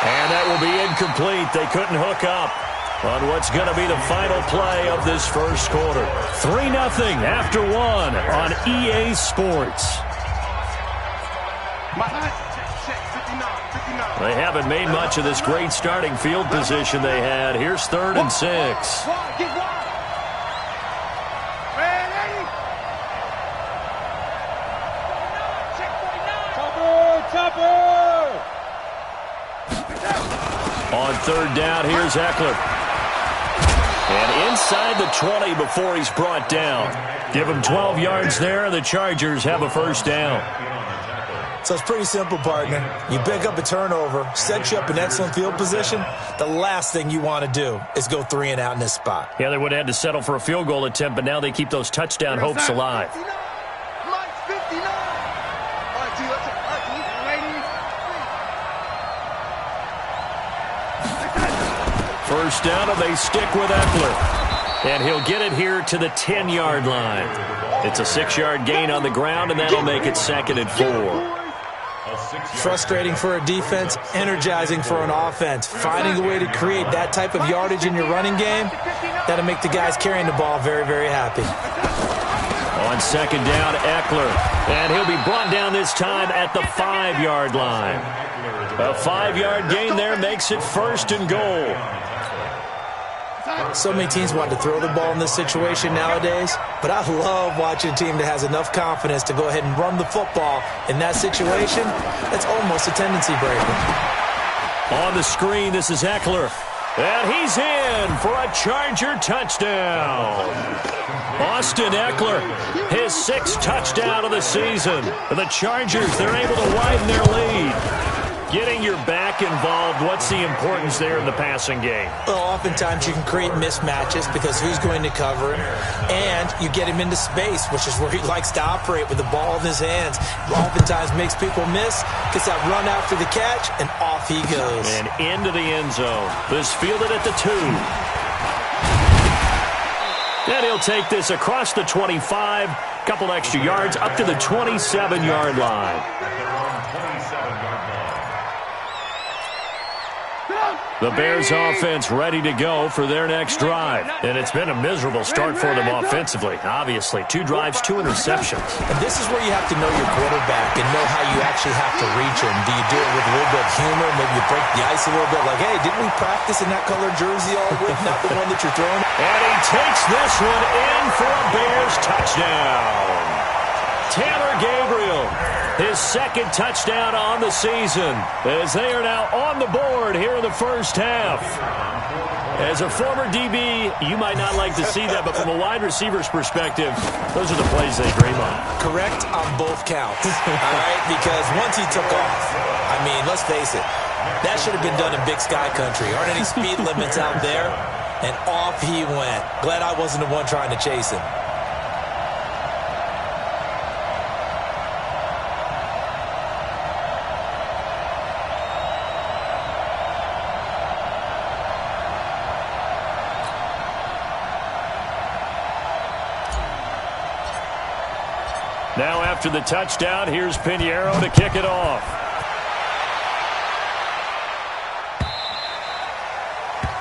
And that will be incomplete. They couldn't hook up on what's going to be the final play of this first quarter. 3-0 after 1 on EA Sports. They haven't made much of this great starting field position they had. Here's 3rd and 6. On 3rd down, here's Eckler. And inside the 20 before he's brought down. Give him 12 yards there, and the Chargers have a first down. So it's pretty simple, partner. You pick up a turnover, set you up in excellent field position. The last thing you want to do is go 3 and out in this spot. Yeah, they would have had to settle for a field goal attempt, but now they keep those touchdown hopes alive. First down, and they stick with Eckler. And he'll get it here to the 10-yard line. It's a 6-yard gain on the ground, and that'll make it 2nd and 4. Frustrating for a defense, energizing for an offense. Finding a way to create that type of yardage in your running game, that'll make the guys carrying the ball very, very happy. On 2nd down, Eckler. And he'll be brought down this time at the 5-yard line. A 5-yard gain there makes it 1st and goal. So many teams want to throw the ball in this situation nowadays, but I love watching a team that has enough confidence to go ahead and run the football in that situation. That's almost a tendency breaker. On the screen, this is Eckler. And he's in for a Charger touchdown. Austin Eckler, his 6th touchdown of the season. The Chargers, they're able to widen their lead. Getting your back involved, what's the importance there in the passing game? Well, oftentimes you can create mismatches because who's going to cover him, and you get him into space, which is where he likes to operate with the ball in his hands. Oftentimes makes people miss, gets that run after the catch, and off he goes. And into the end zone. This fielded at the 2. And he'll take this across the 25, couple extra yards, up to the 27-yard line. The Bears offense ready to go for their next drive. And it's been a miserable start for them offensively. Obviously, 2 drives, 2 interceptions. And this is where you have to know your quarterback and know how you actually have to reach him. Do you do it with a little bit of humor? Maybe you break the ice a little bit like, hey, didn't we practice in that colored jersey all week? Not the one that you're throwing. And he takes this one in for a Bears touchdown. Taylor Gabriel, his 2nd touchdown on the season, as they are now on the board here in the first half. As a former DB, you might not like to see that, but from a wide receiver's perspective, those are the plays they dream of. Correct on both counts, all right? Because once he took off, I mean, let's face it, that should have been done in Big Sky Country. Aren't any speed limits out there? And off he went. Glad I wasn't the one trying to chase him. Now after the touchdown, here's Pinheiro to kick it off.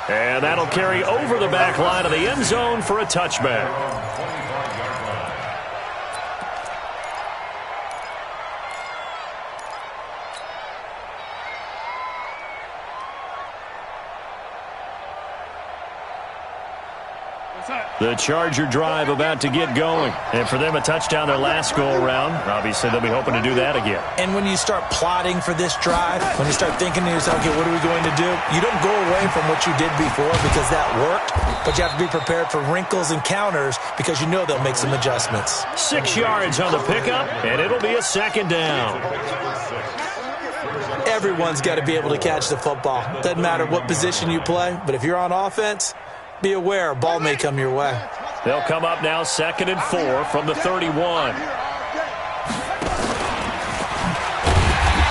And that'll carry over the back line of the end zone for a touchback. The Charger drive about to get going. And for them, a touchdown their last go-around. Obviously, they'll be hoping to do that again. And when you start plotting for this drive, when you start thinking to yourself, okay, what are we going to do? You don't go away from what you did before because that worked, but you have to be prepared for wrinkles and counters because you know they'll make some adjustments. 6 yards on the pickup, and it'll be a 2nd down. Everyone's got to be able to catch the football. Doesn't matter what position you play, but if you're on offense, be aware a ball may come your way. They'll come up now 2nd and 4 from the 31.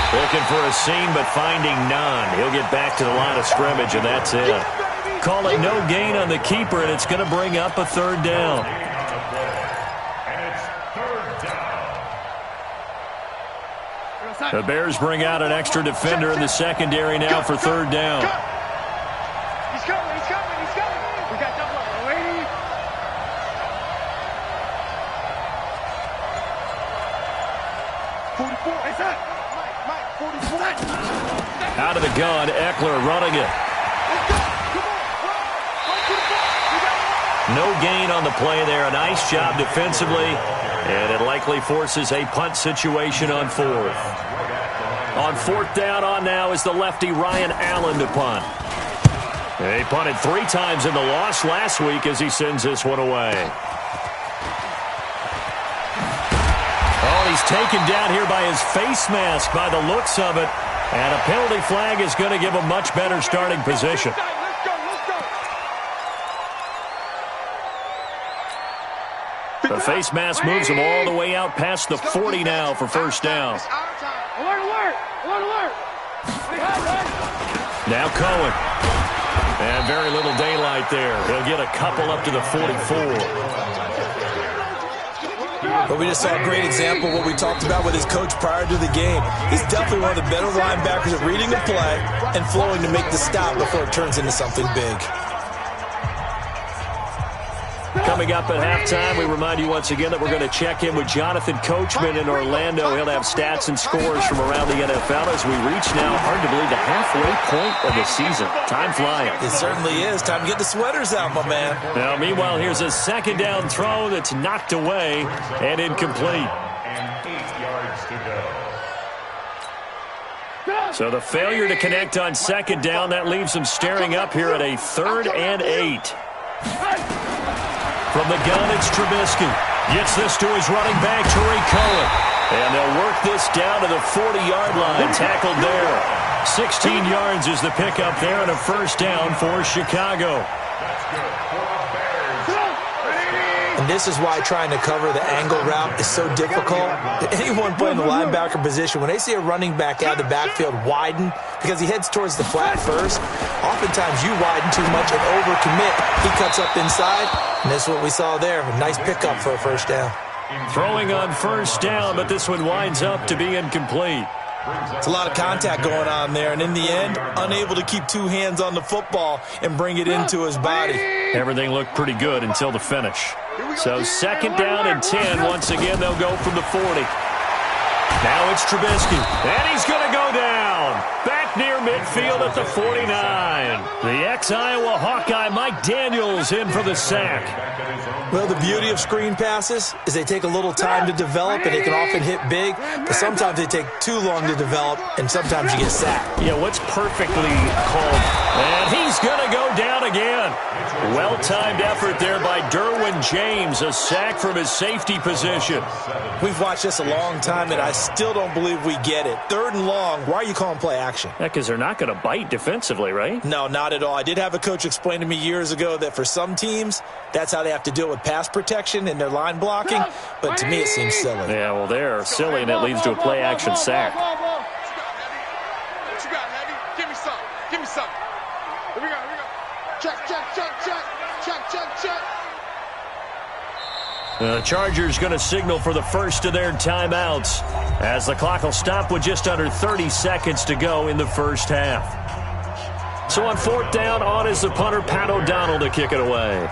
Looking for a seam, but finding none. He'll get back to the line of scrimmage, and that's it. Call it no gain on the keeper, and it's going to bring up a 3rd down. The Bears bring out an extra defender in the secondary now for 3rd down. He's coming. We got double up. Waiting. Out of the gun, Eckler running it. No gain on the play there. A nice job defensively, and it likely forces a punt situation on 4th. On 4th down on now is the lefty Ryan Allen to punt. He punted 3 times in the loss last week as he sends this one away. Oh, he's taken down here by his face mask by the looks of it. And a penalty flag is going to give him much better starting position. The face mask moves him all the way out past the 40 now for 1st down. Alert! Now Cohen. And very little daylight there. He'll get a couple up to the 44. But we just saw a great example of what we talked about with his coach prior to the game. He's definitely one of the better linebackers at reading the play and flowing to make the stop before it turns into something big. Coming up at halftime, we remind you once again that we're going to check in with Jonathan Coachman in Orlando. He'll have stats and scores from around the NFL as we reach now, hard to believe, the halfway point of the season. Time flying. It certainly is. Time to get the sweaters out, my man. Now, meanwhile, here's a 2nd down throw that's knocked away and incomplete. And 8 yards to go. So the failure to connect on 2nd down, that leaves them staring up here at a 3rd and 8. From the gun, it's Trubisky. Gets this to his running back, Tariq Cohen. And they'll work this down to the 40-yard line. Tackled there. 16 yards is the pickup there and a 1st down for Chicago. That's good for the Bears. And this is why trying to cover the angle route is so difficult. Anyone playing the linebacker position, when they see a running back out of the backfield widen, because he heads towards the flat first, oftentimes you widen too much and overcommit. He cuts up inside, and that's what we saw there. A nice pickup for a 1st down. Throwing on 1st down, but this one winds up to be incomplete. It's a lot of contact going on there, and in the end, unable to keep 2 hands on the football and bring it into his body. Everything looked pretty good until the finish. So 2nd down and 10. Once again, they'll go from the 40. Now it's Trubisky, and he's going to go down. Back near midfield at the 49. The ex-Iowa Hawkeye Mike Daniels in for the sack. Well, the beauty of screen passes is they take a little time to develop, and they can often hit big, but sometimes they take too long to develop, and sometimes you get sacked. Yeah, what's perfectly called. And he's going to go down again. Well-timed effort there by Derwin James, a sack from his safety position. We've watched this a long time, and I still don't believe we get it. 3rd and long, why are you calling play action? Yeah, because they're not going to bite defensively, right? No, not at all. I did have a coach explain to me years ago that for some teams, that's how they have to deal with pass protection and their line blocking, but to me it seems silly. Yeah, well, they're silly, and it leads to a play-action sack. What you got, Heavy? Give me some. Give me some. Here we go. Check. The Chargers going to signal for the first of their timeouts as the clock will stop with just under 30 seconds to go in the 1st half. So on 4th down, on is the punter, Pat O'Donnell, to kick it away.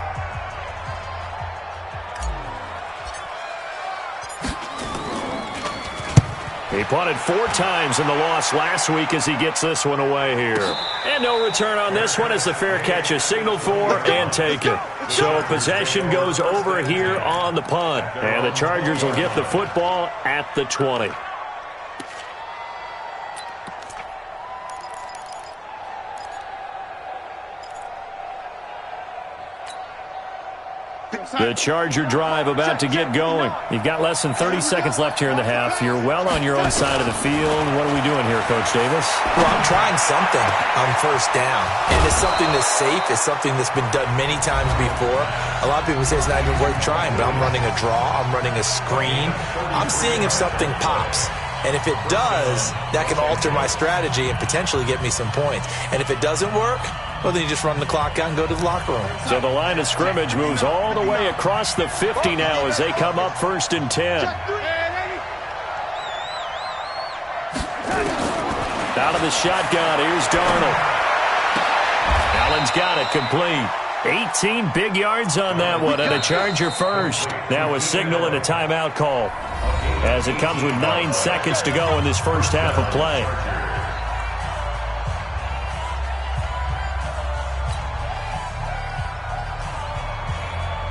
He punted 4 times in the loss last week as he gets this one away here. And no return on this one as the fair catch is signaled for and taken. So possession goes over here on the punt. And the Chargers will get the football at the 20. The Charger drive about to get going. You've got less than 30 seconds left here in the half. You're well on your own side of the field. What are we doing here, Coach Davis? Well, I'm trying something on first down. And it's something that's safe. It's something that's been done many times before. A lot of people say it's not even worth trying, but I'm running a draw. I'm running a screen. I'm seeing if something pops. And if it does, that can alter my strategy and potentially get me some points. And if it doesn't work, well, then you just run the clock out and go to the locker room. So the line of scrimmage moves all the way across the 50 now as they come up 1st and 10. Out of the shotgun, here's Darnold. Allen's got it, complete. 18 big yards on that one, and a Charger first. Now a signal and a timeout call as it comes with 9 seconds to go in this first half of play.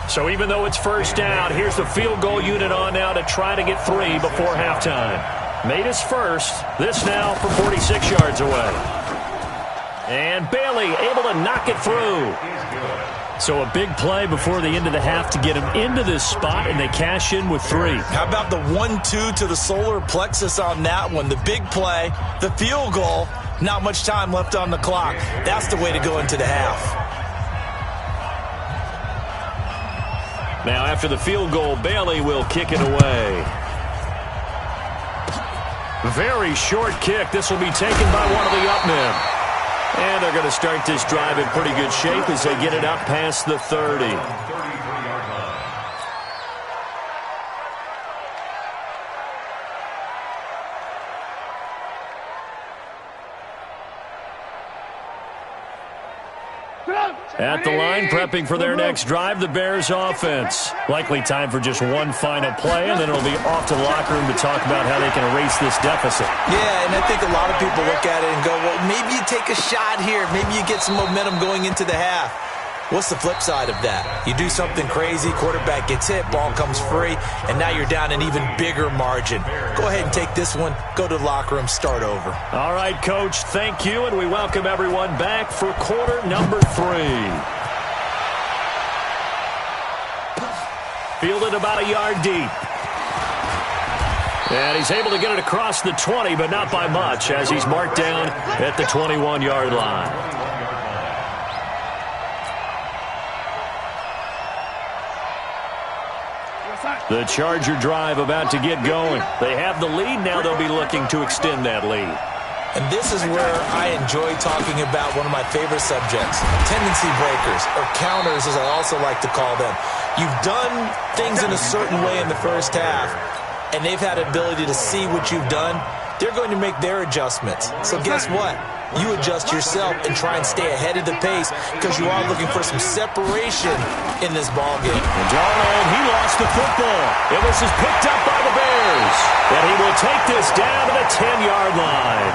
So even though it's first down, here's the field goal unit on now to try to get 3 before halftime. Made his first. This now for 46 yards away. And Bailey able to knock it through. So a big play before the end of the half to get him into this spot, and they cash in with 3. How about the 1-2 to the solar plexus on that one? The big play, the field goal, not much time left on the clock. That's the way to go into the half. Now after the field goal, Bailey will kick it away. Very short kick. This will be taken by one of the up men. And they're going to start this drive in pretty good shape as they get it up past the 30. At the line, prepping for their next drive, the Bears offense. Likely time for just one final play, and then it'll be off to the locker room to talk about how they can erase this deficit. Yeah, and I think a lot of people look at it and go, well, maybe you take a shot here. Maybe you get some momentum going into the half. What's the flip side of that? You do something crazy, quarterback gets hit, ball comes free, and now you're down an even bigger margin. Go ahead and take this one, go to the locker room, start over. All right, Coach, thank you, and we welcome everyone back for quarter number 3. Fielded about a yard deep. And he's able to get it across the 20, but not by much, as he's marked down at the 21-yard line. The Charger drive about to get going. They have the lead. Now they'll be looking to extend that lead. And this is where I enjoy talking about one of my favorite subjects, tendency breakers, or counters as I also like to call them. You've done things in a certain way in the first half, and they've had ability to see what you've done. They're going to make their adjustments. So guess what? You adjust yourself and try and stay ahead of the pace because you are looking for some separation in this ball game. And Darnold, he lost the football. And this is picked up by the Bears. And he will take this down to the 10-yard line.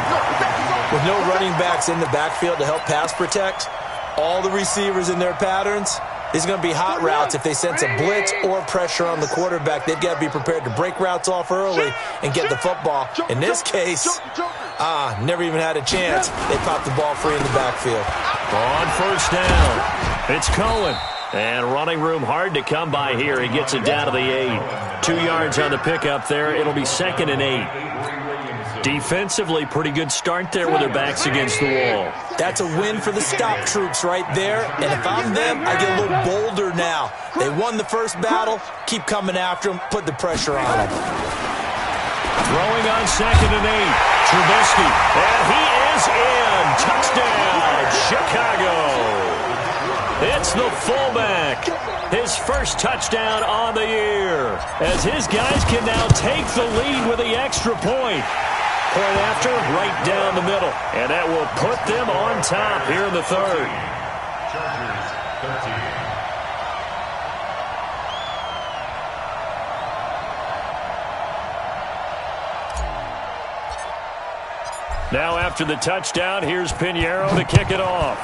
With no running backs in the backfield to help pass protect, all the receivers in their patterns, it's going to be hot routes. If they sense a blitz or pressure on the quarterback, they've got to be prepared to break routes off early and get the football. In this case, never even had a chance. They popped the ball free in the backfield. On first down, it's Cohen. And running room hard to come by here. He gets it down to the 8. 2 yards on the pickup there. It'll be 2nd and 8. Defensively, pretty good start there with their backs against the wall. That's a win for the stop troops right there. And if I'm them, I get a little bolder now. They won the first battle. Keep coming after them. Put the pressure on them. Throwing on 2nd and 8. Trubisky. And he is in. Touchdown, Chicago. It's the fullback. His first touchdown on the year. As his guys can now take the lead with the extra point. Point after, right down the middle. And that will put them on top here in the 3rd. Chargers 13. Now after the touchdown, here's Pinheiro to kick it off.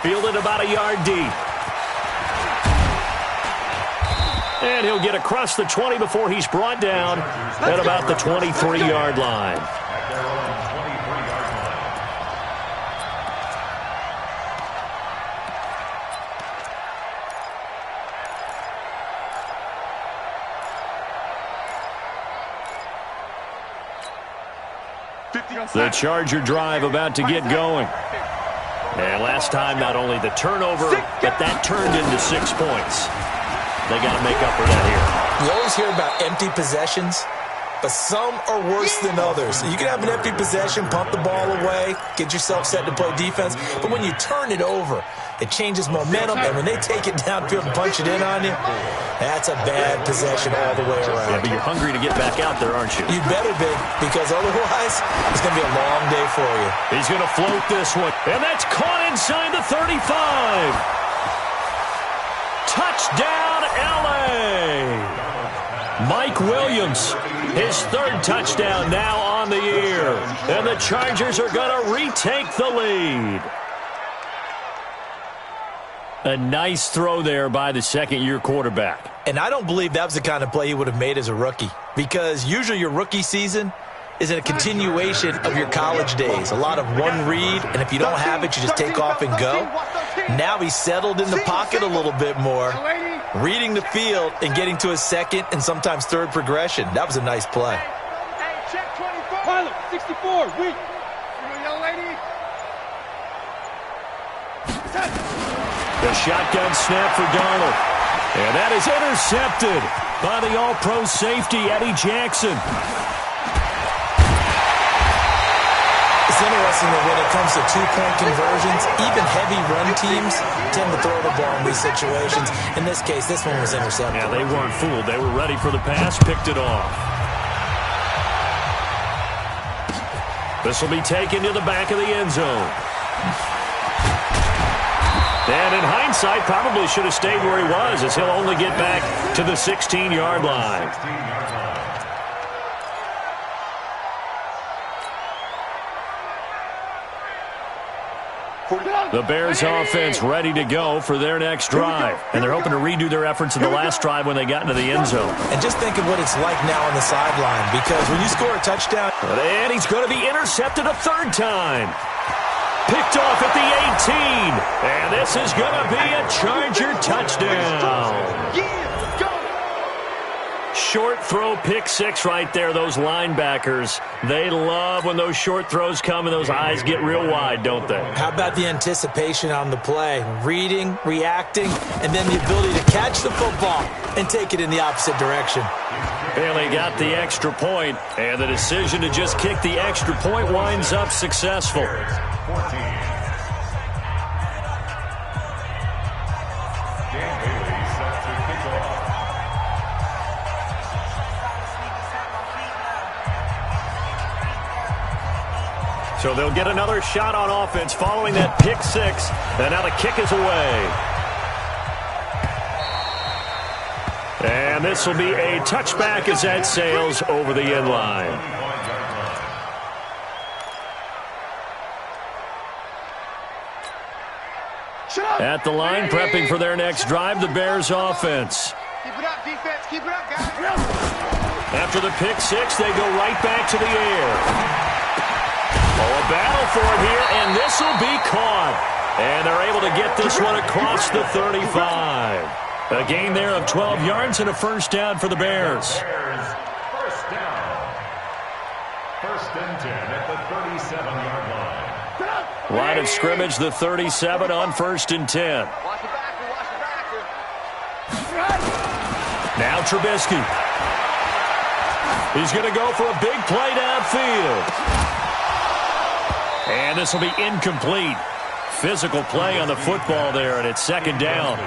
Fielded about a yard deep. And he'll get across the 20 before he's brought down at about the 23-yard line. At their own 23-yard The Charger drive about to get going. And last time, not only the turnover, but that turned into 6 points. They got to make up for that here. You always hear about empty possessions, but some are worse than others. You can have an empty possession, pump the ball away, get yourself set to play defense, but when you turn it over, it changes momentum, and when they take it downfield and punch it in on you, that's a bad possession all the way around. Yeah, but you're hungry to get back out there, aren't you? You better be, because otherwise, it's going to be a long day for you. He's going to float this one, and that's caught inside the 35. Touchdown, L.A. Mike Williams, his 3rd touchdown now on the year. And the Chargers are going to retake the lead. A nice throw there by the second-year quarterback. And I don't believe that was the kind of play he would have made as a rookie, because usually your rookie season is in a continuation of your college days. A lot of one read, and if you don't have it, you just take off and go. Now he's settled in the pocket a little bit more, reading the field and getting to his second and sometimes third progression. That was a nice play. Hey, check 24. Pilot, 64, weak. Young lady. The shotgun snap for Darnold. And that is intercepted by the all-pro safety, Eddie Jackson. It's interesting that when it comes to two-point conversions, even heavy run teams tend to throw the ball in these situations. In this case, this one was intercepted. Yeah, they weren't fooled. They were ready for the pass, picked it off. This will be taken to the back of the end zone. And in hindsight, probably should have stayed where he was, as he'll only get back to the 16-yard line. The Bears offense ready to go for their next drive. And they're hoping to redo their efforts in the last drive when they got into the end zone. And just think of what it's like now on the sideline, because when you score a touchdown... And he's going to be intercepted a 3rd time. Picked off at the 18. And this is going to be a Charger touchdown. Short throw, pick 6 right there. Those linebackers, they love when those short throws come and those eyes get real wide, don't they? How about the anticipation on the play? Reading, reacting, and then the ability to catch the football and take it in the opposite direction. And they got the extra point, and the decision to just kick the extra point winds up successful. 14. So they'll get another shot on offense following that pick 6. And now the kick is away. And this will be a touchback as that sails over the end line. At the line, prepping for their next drive, the Bears offense. Keep it up, defense. Keep it up, guys. After the pick 6, they go right back to the air. Oh, a battle for it here, and this will be caught. And they're able to get this one across the 35. A gain there of 12 yards and a 1st down for the Bears. First down. 1st and 10 at the 37-yard line. Line of scrimmage, the 37 on 1st and 10. Watch the backer, watch the backer. Now Trubisky. He's going to go for a big play downfield. And this will be incomplete. Physical play on the football there, and it's 2nd down.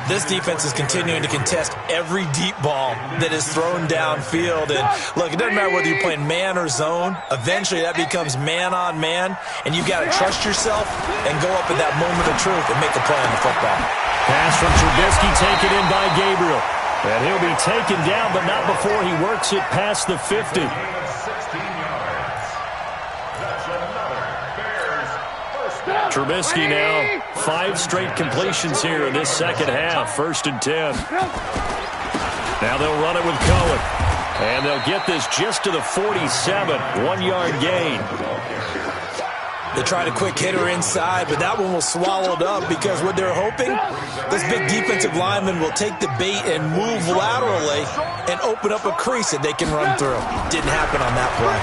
This defense is continuing to contest every deep ball that is thrown downfield. And look, it doesn't matter whether you're playing man or zone. Eventually that becomes man on man, and you've got to trust yourself and go up at that moment of truth and make the play on the football. Pass from Trubisky taken in by Gabriel. And he'll be taken down, but not before he works it past the 50. Trubisky now 5 straight completions here in this second half. 1st and 10. Now they'll run it with Cohen. And they'll get this just to the 47. 1-yard gain. They tried a quick hitter inside, but that one was swallowed up because what they're hoping, this big defensive lineman will take the bait and move laterally and open up a crease that they can run through. Didn't happen on that play.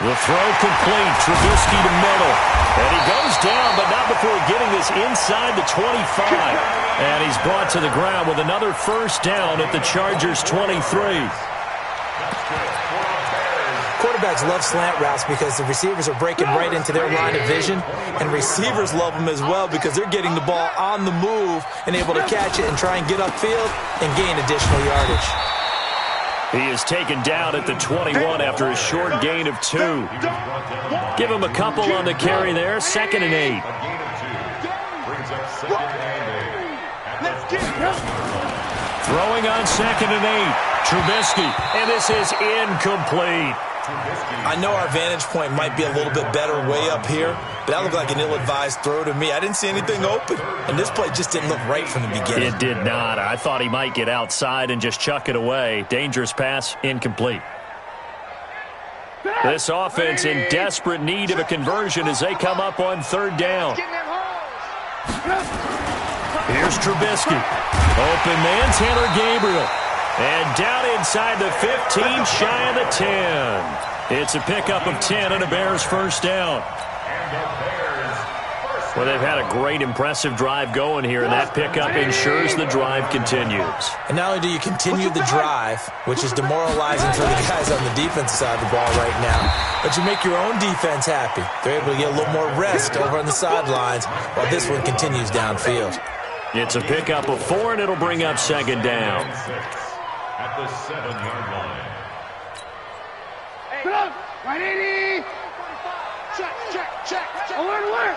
The throw complete. Trubisky to middle. And he goes down, but not before getting this inside the 25. And he's brought to the ground with another first down at the Chargers' 23. Quarterbacks love slant routes because the receivers are breaking right into their line of vision, and receivers love them as well because they're getting the ball on the move and able to catch it and try and get upfield and gain additional yardage. He is taken down at the 21 after a short gain of 2. Give him a couple on the carry there. 2nd and 8. Throwing on 2nd and 8. Trubisky, and this is incomplete. I know our vantage point might be a little bit better way up here, but that looked like an ill-advised throw to me. I didn't see anything open, and this play just didn't look right from the beginning. It did not. I thought he might get outside and just chuck it away. Dangerous pass, incomplete. This offense in desperate need of a conversion as they come up on 3rd down. Here's Trubisky. Open man, Taylor Gabriel. And down inside the 15, shy of the 10. It's a pickup of 10 and a Bears first down. Well, they've had a great, impressive drive going here, and that pickup ensures the drive continues. And not only do you continue the drive, which is demoralizing for the guys on the defensive side of the ball right now, but you make your own defense happy. They're able to get a little more rest over on the sidelines while this one continues downfield. It's a pickup of 4, and it'll bring up 2nd down. At the 7-yard line. Put up! Right 80! Check. Alert!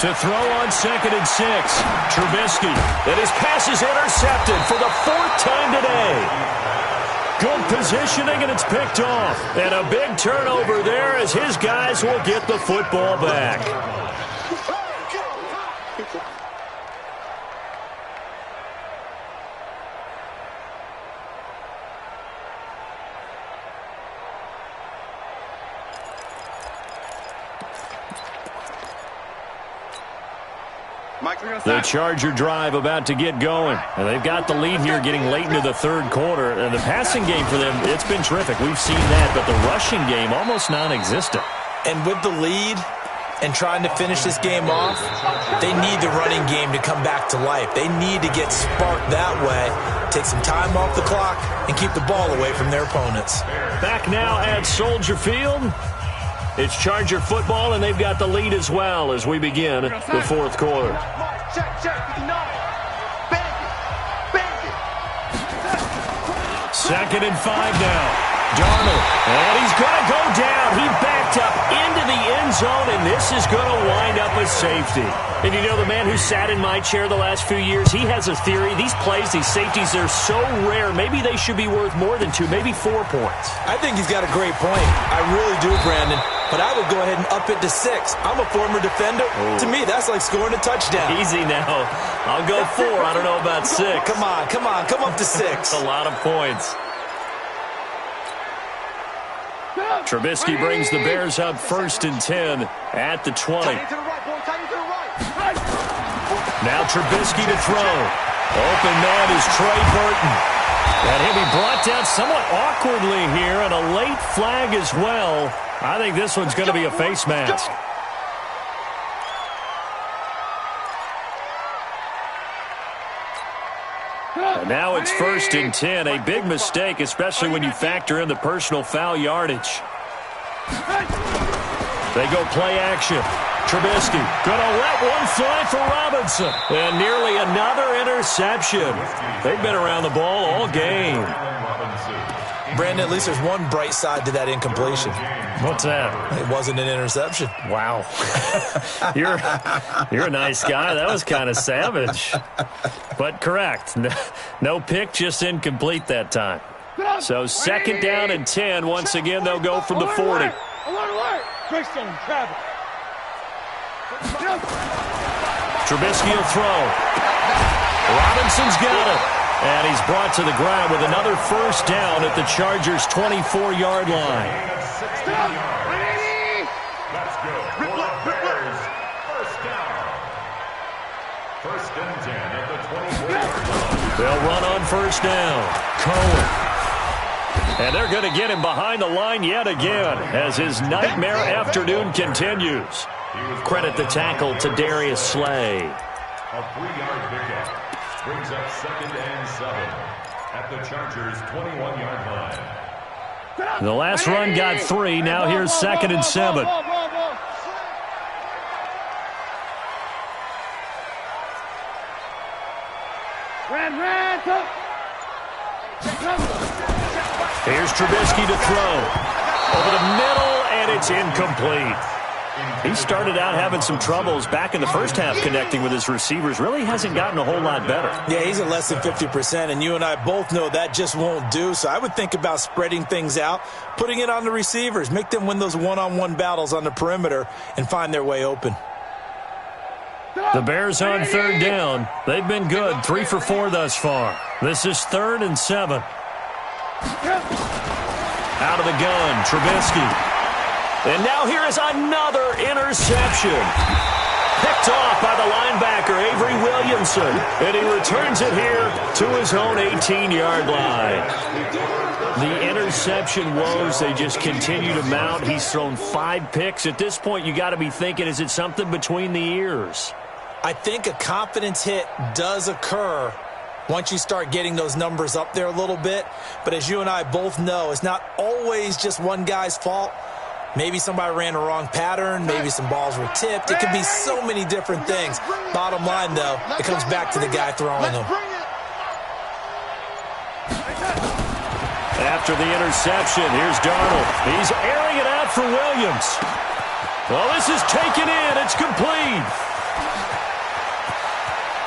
To throw on 2nd and 6. Trubisky. And his pass is intercepted for the 4th time today. Good positioning, and it's picked off. And a big turnover there as his guys will get the football back. The Charger drive about to get going. And they've got the lead here getting late into the 3rd quarter. And the passing game for them, it's been terrific. We've seen that. But the rushing game, almost non-existent. And with the lead and trying to finish this game off, they need the running game to come back to life. They need to get sparked that way, take some time off the clock, and keep the ball away from their opponents. Back now at Soldier Field. It's Charger football, and they've got the lead as well as we begin the 4th quarter. Check, 59. Bang it. 2nd and 5 now. Darnold, and he's going to go down. He backed up into the end zone, and this is going to wind up a safety. And you know, the man who sat in my chair the last few years, he has a theory. These plays, these safeties, they're so rare. Maybe they should be worth more than 2, maybe 4 points. I think he's got a great point. I really do, Brandon. But I would go ahead and up it to 6. I'm a former defender. Ooh. To me, that's like scoring a touchdown. Easy now. I'll go 4. I don't know about 6. Come on. Come up to 6. That's a lot of points. Trubisky brings the Bears up 1st and 10 at the 20. Now Trubisky to throw. Open man is Trey Burton. And he'll be brought down somewhat awkwardly here, and a late flag as well. I think this one's going to be a face mask. And now it's 1st and 10. A big mistake, especially when you factor in the personal foul yardage. They go play action. Trubisky going to let one fly for Robinson. And nearly another interception. They've been around the ball all game. Brandon, at least there's one bright side to that incompletion. What's that? It wasn't an interception. Wow. You're a nice guy. That was kind of savage. But correct. No pick, just incomplete that time. So 2nd down and 10. Once again, they'll go from the 40. Trubisky will throw. Robinson's got it. And he's brought to the ground with another first down at the Chargers' 24-yard line. That's good. Bears, first down. 1st and 10 at the 24-yard line. They'll run on first down. Cohen. And they're going to get him behind the line yet again as his nightmare afternoon continues. Credit the tackle to Darius Slay. A 3-yard pickup brings up 2nd and 7 at the Chargers' 21-yard line. The last run got 3. Now here's 2nd and 7. Here's Trubisky to throw. Over the middle, and it's incomplete. He started out having some troubles back in the first half connecting with his receivers. Really hasn't gotten a whole lot better. Yeah, he's at less than 50%, and you and I both know that just won't do. So I would think about spreading things out, putting it on the receivers, make them win those one-on-one battles on the perimeter, and find their way open. The Bears on 3rd down. They've been good, 3 for 4 thus far. This is 3rd and 7. Out of the gun, Trubisky. And now here is another interception. Picked off by the linebacker, Avery Williamson. And he returns it here to his own 18-yard line. The interception woes, they just continue to mount. He's thrown 5 picks. At this point, you got to be thinking, is it something between the ears? I think a confidence hit does occur once you start getting those numbers up there a little bit. But as you and I both know, it's not always just one guy's fault. Maybe somebody ran a wrong pattern. Maybe some balls were tipped. It could be so many different things. Bottom line, though, it comes back to the guy throwing them. After the interception, here's Darnold. He's airing it out for Williams. Well, this is taken in. It's complete.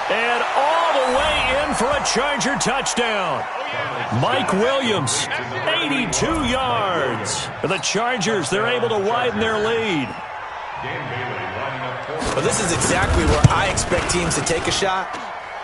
And all the way in for a Charger touchdown. Mike Williams, 82 yards. The Chargers, they're able to widen their lead. Well, this is exactly where I expect teams to take a shot.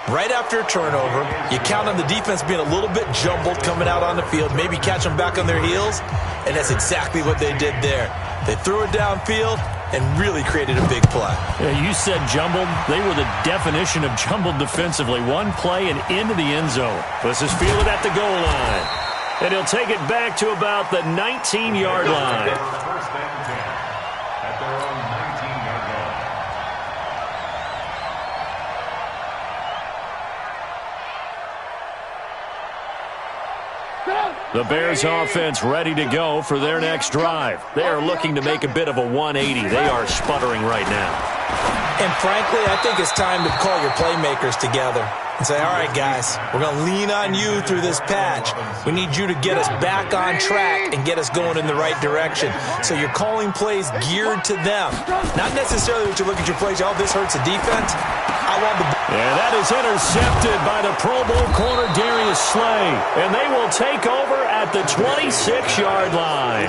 Right after a turnover, you count on the defense being a little bit jumbled coming out on the field, maybe catch them back on their heels, and that's exactly what they did there. They threw it downfield and really created a big play. Yeah, you said jumbled. They were the definition of jumbled defensively. One play and into the end zone. This is fielded at the goal line. And he'll take it back to about the 19-yard line. First and 10 at their own 19-yard line. The Bears offense ready to go for their next drive. They are looking to make a bit of a 180. They are sputtering right now. And frankly, I think it's time to call your playmakers together and say, all right, guys, we're going to lean on you through this patch. We need you to get us back on track and get us going in the right direction. So you're calling plays geared to them. Not necessarily that you look at your plays, oh, this hurts the defense. I want the... And that is intercepted by the Pro Bowl corner Darius Slay. And they will take over at the 26-yard line.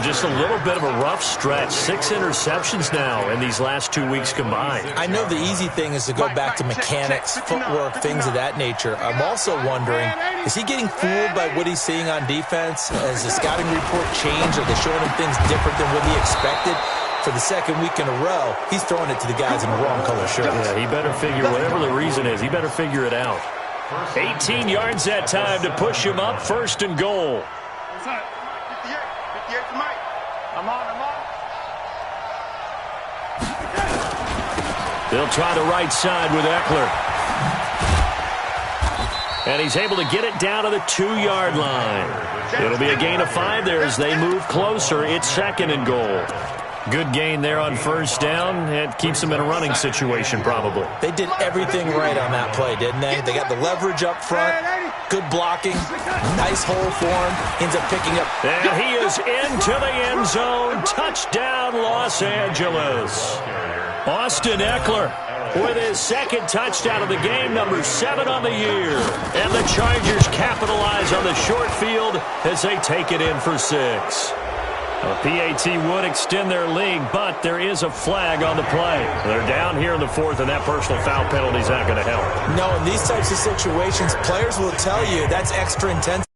Just a little bit of a rough stretch. 6 interceptions now in these last 2 weeks combined. I know the easy thing is to go back to mechanics, footwork, things of that nature. I'm also wondering, is he getting fooled by what he's seeing on defense? Has the scouting report changed? Are they showing him things different than what he expected? For the second week in a row, he's throwing it to the guys in the wrong color shirts. Yeah, he better figure, whatever the reason is, he better figure it out. 18 yards that time to push him up, 1st and goal. What's up? 58 to Mike. I'm on. They'll try the right side with Eckler. And he's able to get it down to the 2-yard line. It'll be a gain of 5 there as they move closer. It's 2nd and goal. Good gain there on 1st down. It keeps them in a running situation probably. They did everything right on that play, didn't they? They got the leverage up front, good blocking, nice hole for him, ends up picking up. And he is into the end zone. Touchdown, Los Angeles. Austin Eckler with his 2nd touchdown of the game, number 7 on the year. And the Chargers capitalize on the short field as they take it in for 6. A PAT would extend their lead, but there is a flag on the play. They're down here in the 4th, and that personal foul penalty is not going to help. No, in these types of situations, players will tell you that's extra intense.